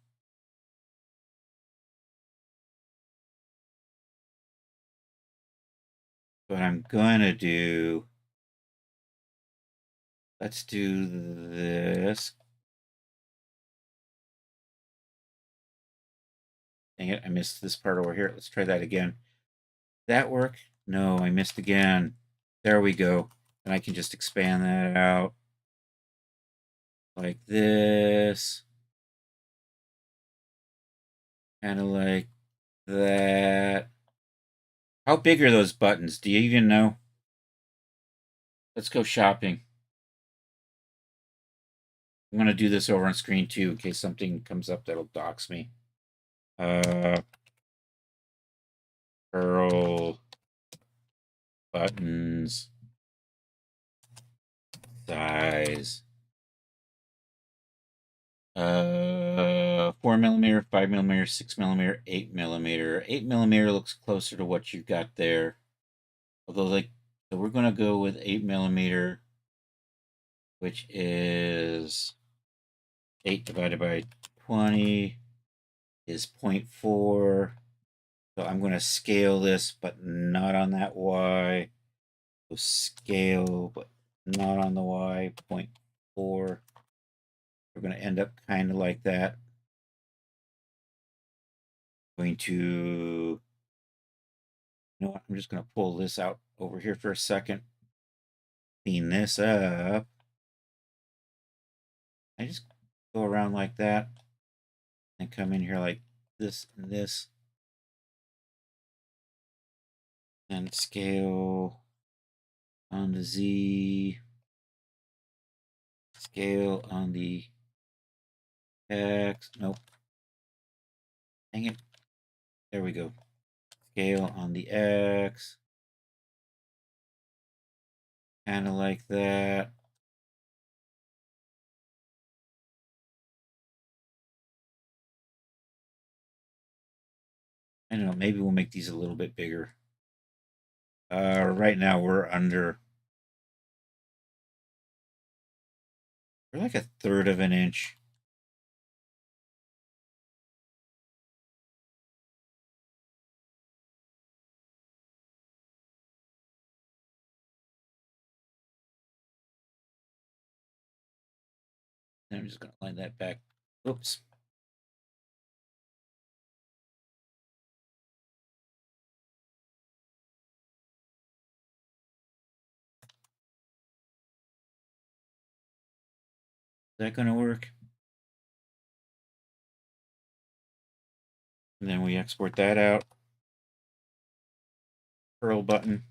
What I'm gonna do, let's do this. Dang it, I missed this part over here. Let's try that again. That work? No, I missed again. There we go. And I can just expand that out like this. Kind of like that. How big are those buttons? Do you even know? Let's go shopping. I'm going to do this over on screen too in case something comes up that'll dox me. Pearl buttons size 4mm, 5mm, 6mm, 8mm. 8mm looks closer to what you got there. Although, so we're gonna go with 8mm, which is 8 divided by 20 is 0.4. So I'm gonna scale this, but not on that Y. So scale, but not on the Y, 0.4. We're gonna end up kind of like that. Going to, I'm just gonna pull this out over here for a second. Clean this up. I just go around like that and come in here like this and this. And scale on the Z. Scale on the X. Nope. Dang it. There we go. Scale on the X. Kind of like that. I don't know. Maybe we'll make these a little bit bigger. Right now we're like a third of an inch. And I'm just going to line that back. Oops. Is that going to work? And then we export that out. Pearl button.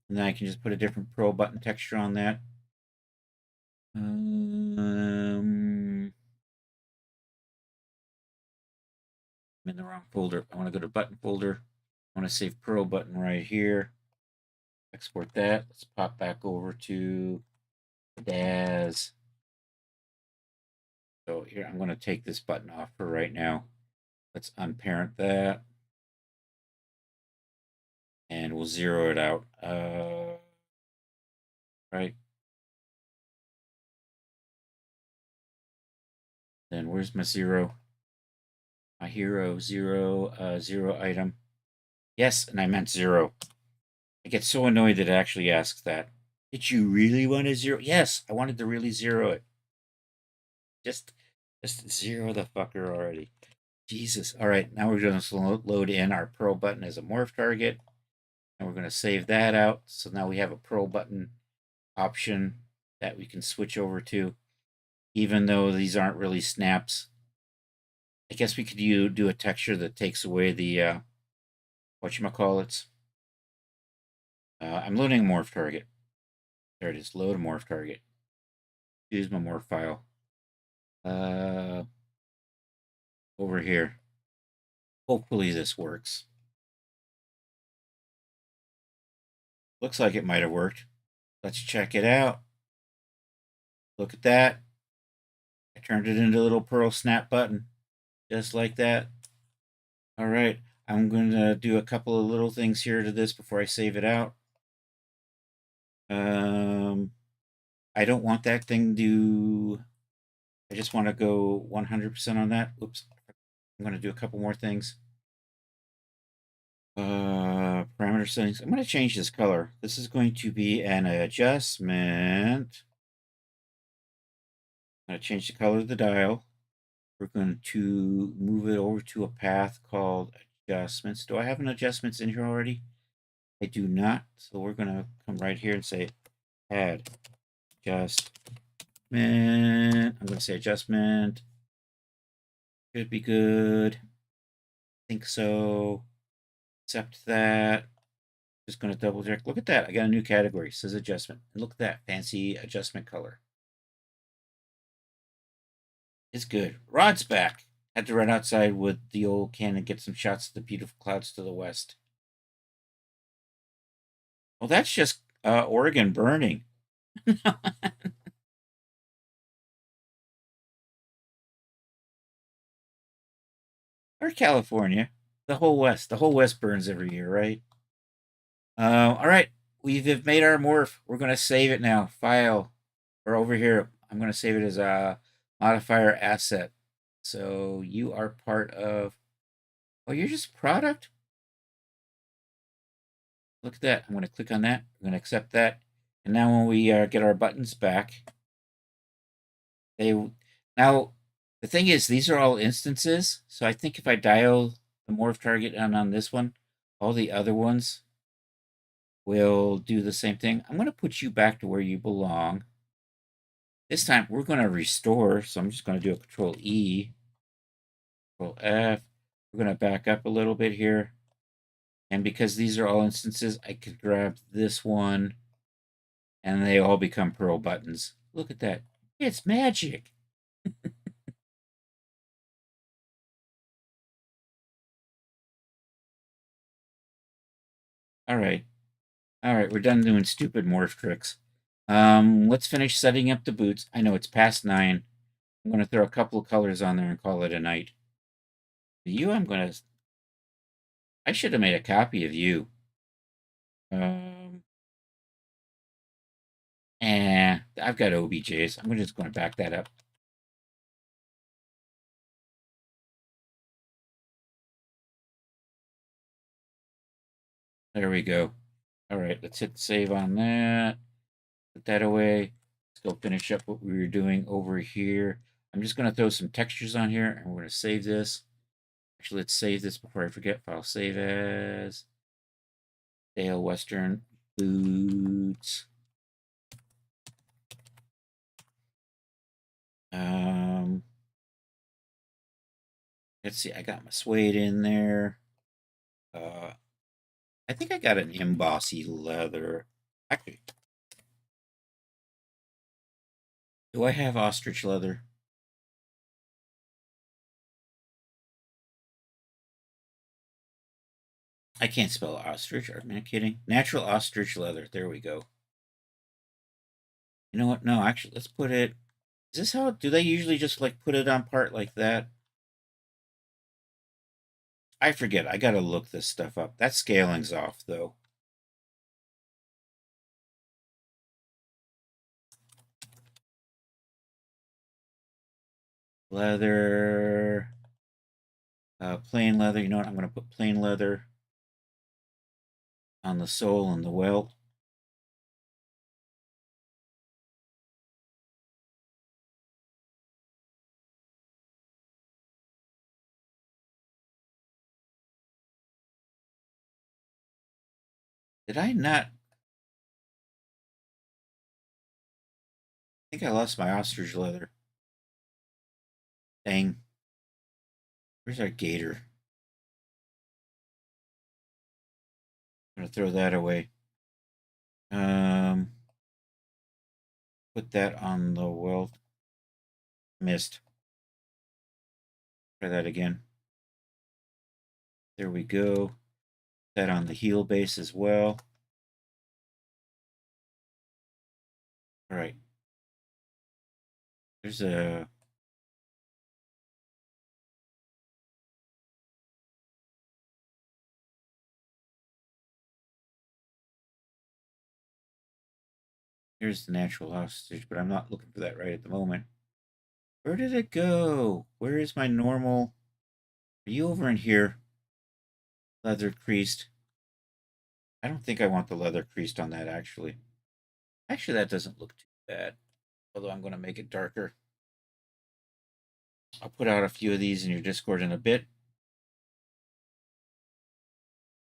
And then I can just put a different pearl button texture on that. I'm in the wrong folder. I want to go to button folder. I want to save pearl button right here. Export that. Let's pop back over to DAS. So here, I'm going to take this button off for right now. Let's unparent that. And we'll zero it out. Right. Then where's my zero? My hero, zero item. Yes, and I meant zero. I get so annoyed that it actually asks that. Did you really want to zero? Yes, I wanted to really zero it. Just zero the fucker already. Jesus. All right, now we're going to load in our Pearl button as a morph target. And we're going to save that out. So now we have a Pearl button option that we can switch over to, even though these aren't really snaps. I guess we could do a texture that takes away the, whatchamacallits. I'm loading a morph target. There it is, load a morph target. Use my morph file. Over here. Hopefully this works. Looks like it might have worked. Let's check it out. Look at that. I turned it into a little Pearl snap button. Just like that. All right. I'm going to do a couple of little things here to this before I save it out. I don't want that thing to... I just want to go 100% on that. Oops. I'm going to do a couple more things. Parameter settings. I'm going to change this color. This is going to be an adjustment. I'm going to change the color of the dial. We're going to move it over to a path called adjustments. Do I have an adjustments in here already? I do not. So we're going to come right here and say add adjustment. I'm going to say adjustment. Should be good. I think so. Accept that. Just going to double check. Look at that. I got a new category. It says adjustment. And look at that fancy adjustment color. It's good. Rod's back. Had to run outside with the old can and get some shots of the beautiful clouds to the west. Well, that's just Oregon burning. Or California. The whole West. The whole West burns every year, right? All right. We've made our morph. We're going to save it now. File. Or over here. I'm going to save it as a modifier asset. So you are part of... Oh, you're just product? Look at that. I'm going to click on that. I'm going to accept that. And now when we get our buttons back, now the thing is, these are all instances. So I think if I dial the morph target on this one, all the other ones will do the same thing. I'm going to put you back to where you belong. This time we're going to restore. So I'm just going to do a Control E, Control F. We're going to back up a little bit here. And because these are all instances, I can grab this one and they all become Pearl buttons. Look at that. It's magic. All right. All right, we're done doing stupid morph tricks. Let's finish setting up the boots. I know it's past 9. I'm going to throw a couple of colors on there and call it a night. You, I'm going to... I should have made a copy of you. I've got OBJs. I'm just going to back that up. There we go. All right, let's hit save on that. Put that away. Let's go finish up what we were doing over here. I'm just going to throw some textures on here, and we're going to save this. Actually, let's save this before I forget. File save as Dale Western Boots. Let's see. I got my suede in there. I think I got an embossy leather. Actually, do I have ostrich leather? I can't spell ostrich. Am I kidding? Natural ostrich leather. There we go. You know what? No, actually, let's put it... Is this how... Do they usually just, like, put it on part like that? I forget. I gotta look this stuff up. That scaling's off, though. Leather. Plain leather. You know what? I'm going to put plain leather on the sole and the welt. Did I not? I think I lost my ostrich leather. Dang. Where's our gator? I'm going to throw that away. Put that on the welt. Missed. Try that again. There we go. That on the heel base as well. All right. There's a... Here's the natural ostrich, but I'm not looking for that right at the moment. Where did it go? Where is my normal? Are you over in here? Leather creased. I don't think I want the leather creased on that, actually. Actually, that doesn't look too bad. Although I'm going to make it darker. I'll put out a few of these in your Discord in a bit.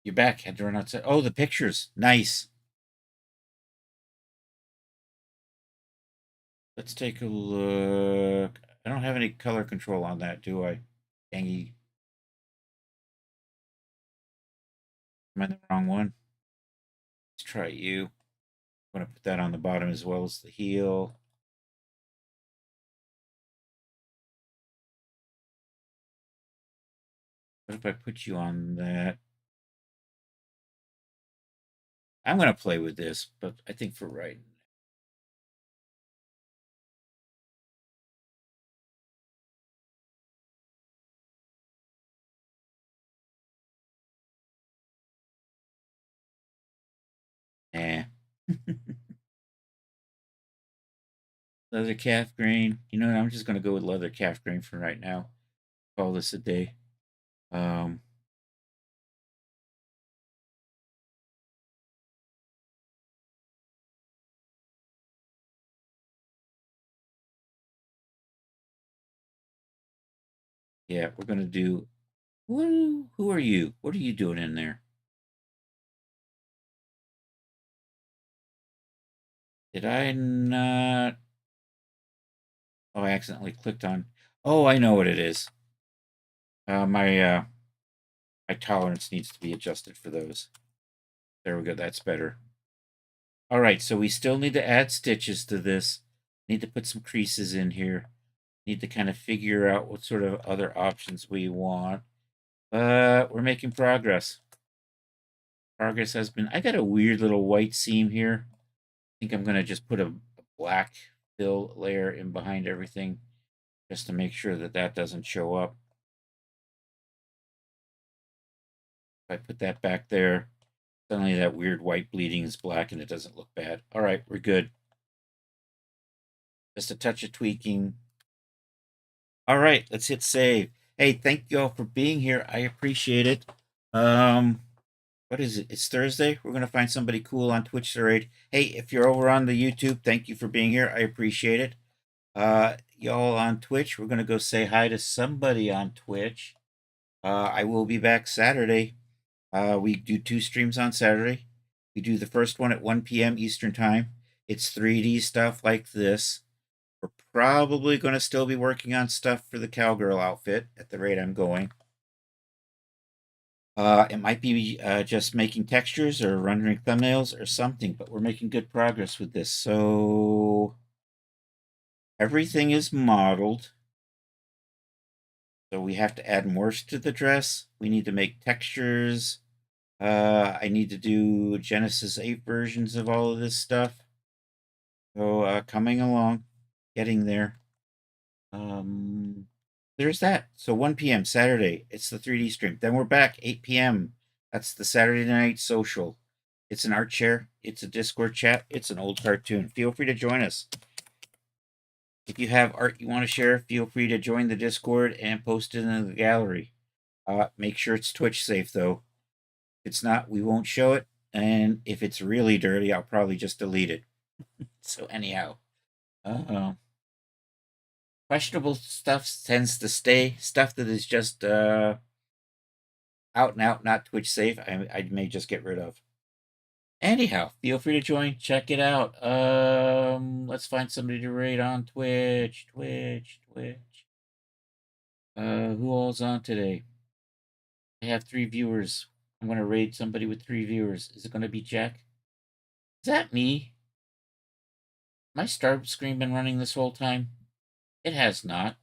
You're back. Had to run outside. Oh, the pictures. Nice. Let's take a look. I don't have any color control on that, do I? Dangy. Am I the wrong one? Let's try you. I'm going to put that on the bottom as well as the heel. What if I put you on that? I'm going to play with this, but I think for right. Nah. Leather calf grain. You know what? I'm just going to go with leather calf grain for right now. Call this a day. Yeah, we're going to do... Who are you? What are you doing in there? Did I not... Oh, I accidentally clicked on... Oh, I know what it is. My tolerance needs to be adjusted for those. There we go. That's better. All right, so we still need to add stitches to this. Need to put some creases in here. Need to kind of figure out what sort of other options we want. But we're making progress. Progress has been... I got a weird little white seam here. I think I'm going to just put a black fill layer in behind everything just to make sure that that doesn't show up. If I put that back there, suddenly that weird white bleeding is black and it doesn't look bad. All right, we're good. Just a touch of tweaking. All right, let's hit save. Hey, thank you all for being here. I appreciate it. What is it? It's Thursday. We're gonna find somebody cool on Twitch to raid. Hey, if you're over on the YouTube, thank you for being here. I appreciate it. Y'all on Twitch, we're gonna go say hi to somebody on Twitch. I will be back Saturday. We do 2 streams on Saturday. We do the first one at 1 p.m. Eastern Time. It's 3D stuff like this. We're probably going to still be working on stuff for the cowgirl outfit at the rate I'm going. It might be just making textures or rendering thumbnails or something, but we're making good progress with this. So everything is modeled. So we have to add more to the dress. We need to make textures. I need to do Genesis 8 versions of all of this stuff. So coming along, getting there. There's that. So 1 p.m. Saturday, it's the 3D stream. Then we're back 8 p.m. That's the Saturday night social. It's an art share. It's a Discord chat. It's an old cartoon. Feel free to join us. If you have art you want to share, feel free to join the Discord and post it in the gallery. Make sure it's Twitch safe, though. If it's not, we won't show it. And if it's really dirty, I'll probably just delete it. So anyhow, questionable stuff tends to stay. Stuff that is just out and out, not Twitch safe, I may just get rid of. Anyhow, feel free to join. Check it out. Let's find somebody to raid on Twitch. Who all's on today? I have 3 viewers. I'm gonna raid somebody with 3 viewers. Is it gonna be Jack? Is that me? My start screen been running this whole time? It has not.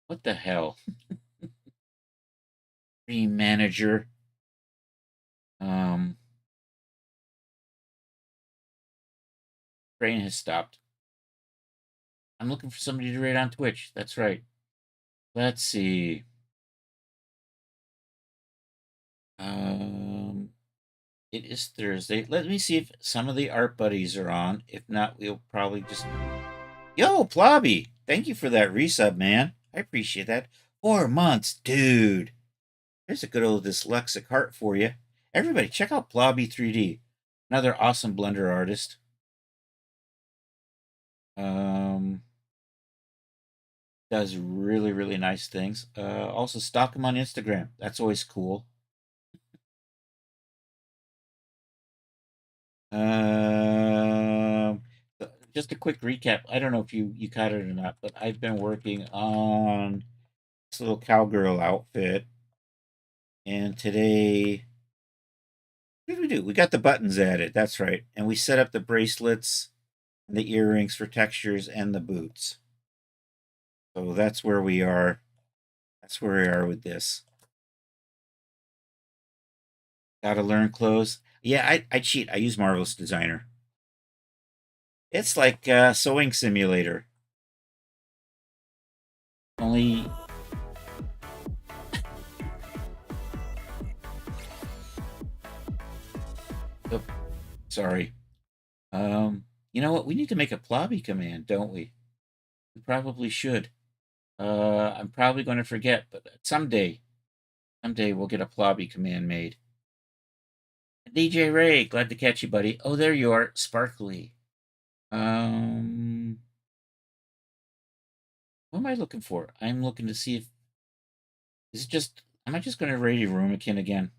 What the hell? Stream manager. Train has stopped. I'm looking for somebody to raid on Twitch. That's right. Let's see. It is Thursday. Let me see if some of the art buddies are on. If not, we'll probably just... Yo, Plobby! Thank you for that resub, man. I appreciate that. 4 months, dude. There's a good old dyslexic heart for you. Everybody, check out Plobby 3D. Another awesome Blender artist. Does really, really nice things. Also, stalk him on Instagram. That's always cool. Just a quick recap. I don't know if you caught it or not, but I've been working on this little cowgirl outfit. And today, what did we do? We got the buttons added. That's right. And we set up the bracelets and the earrings for textures and the boots. So that's where we are. That's where we are with this. Gotta learn clothes. Yeah, I cheat. I use Marvelous Designer. It's like a sewing simulator. Only... Oh, sorry. You know what? We need to make a Plobby command, don't we? We probably should. I'm probably going to forget, but someday we'll get a Plobby command made. DJ Ray, glad to catch you, buddy. Oh, there you are, Sparkly. What am I looking for? I'm looking to see if... Is it just... Am I just going to raid Rumikin again?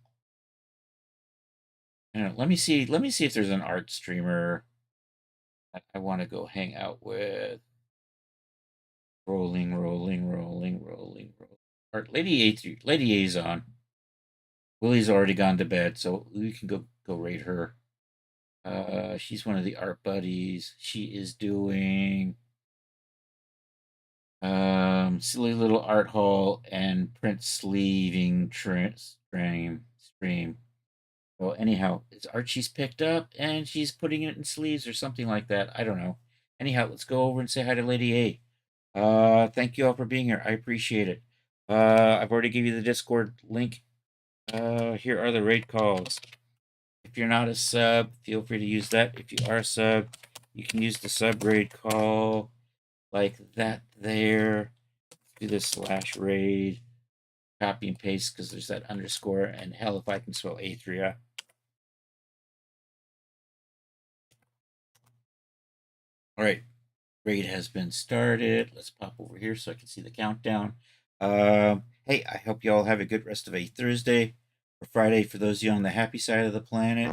I don't know. Let me see if there's an art streamer I want to go hang out with. Rolling. Art Lady A's on. Willie's already gone to bed, so we can go raid her. She's one of the art buddies. She is doing silly little art haul and print sleeving stream. Well, anyhow, it's art she's picked up and she's putting it in sleeves or something like that. I don't know. Anyhow, let's go over and say hi to Lady A. Thank you all for being here. I appreciate it. I've already given you the Discord link. Here are the raid calls. If you're not a sub, feel free to use that. If you are a sub, you can use the sub raid call like that there. Do this /raid. Copy and paste because there's that underscore. And hell, if I can spell Athria. All right. Raid has been started. Let's pop over here so I can see the countdown. Hey, I hope you all have a good rest of a Thursday or Friday for those of you on the happy side of the planet.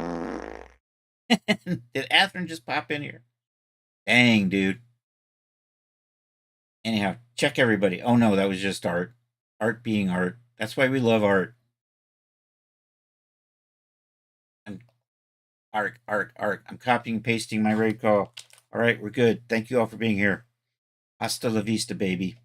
Did Atherin just pop in here? Dang, dude. Anyhow, check everybody. Oh no, that was just art. Art being art. That's why we love art. Art. I'm copying and pasting my raid call. All right, we're good. Thank you all for being here. Hasta la vista, baby.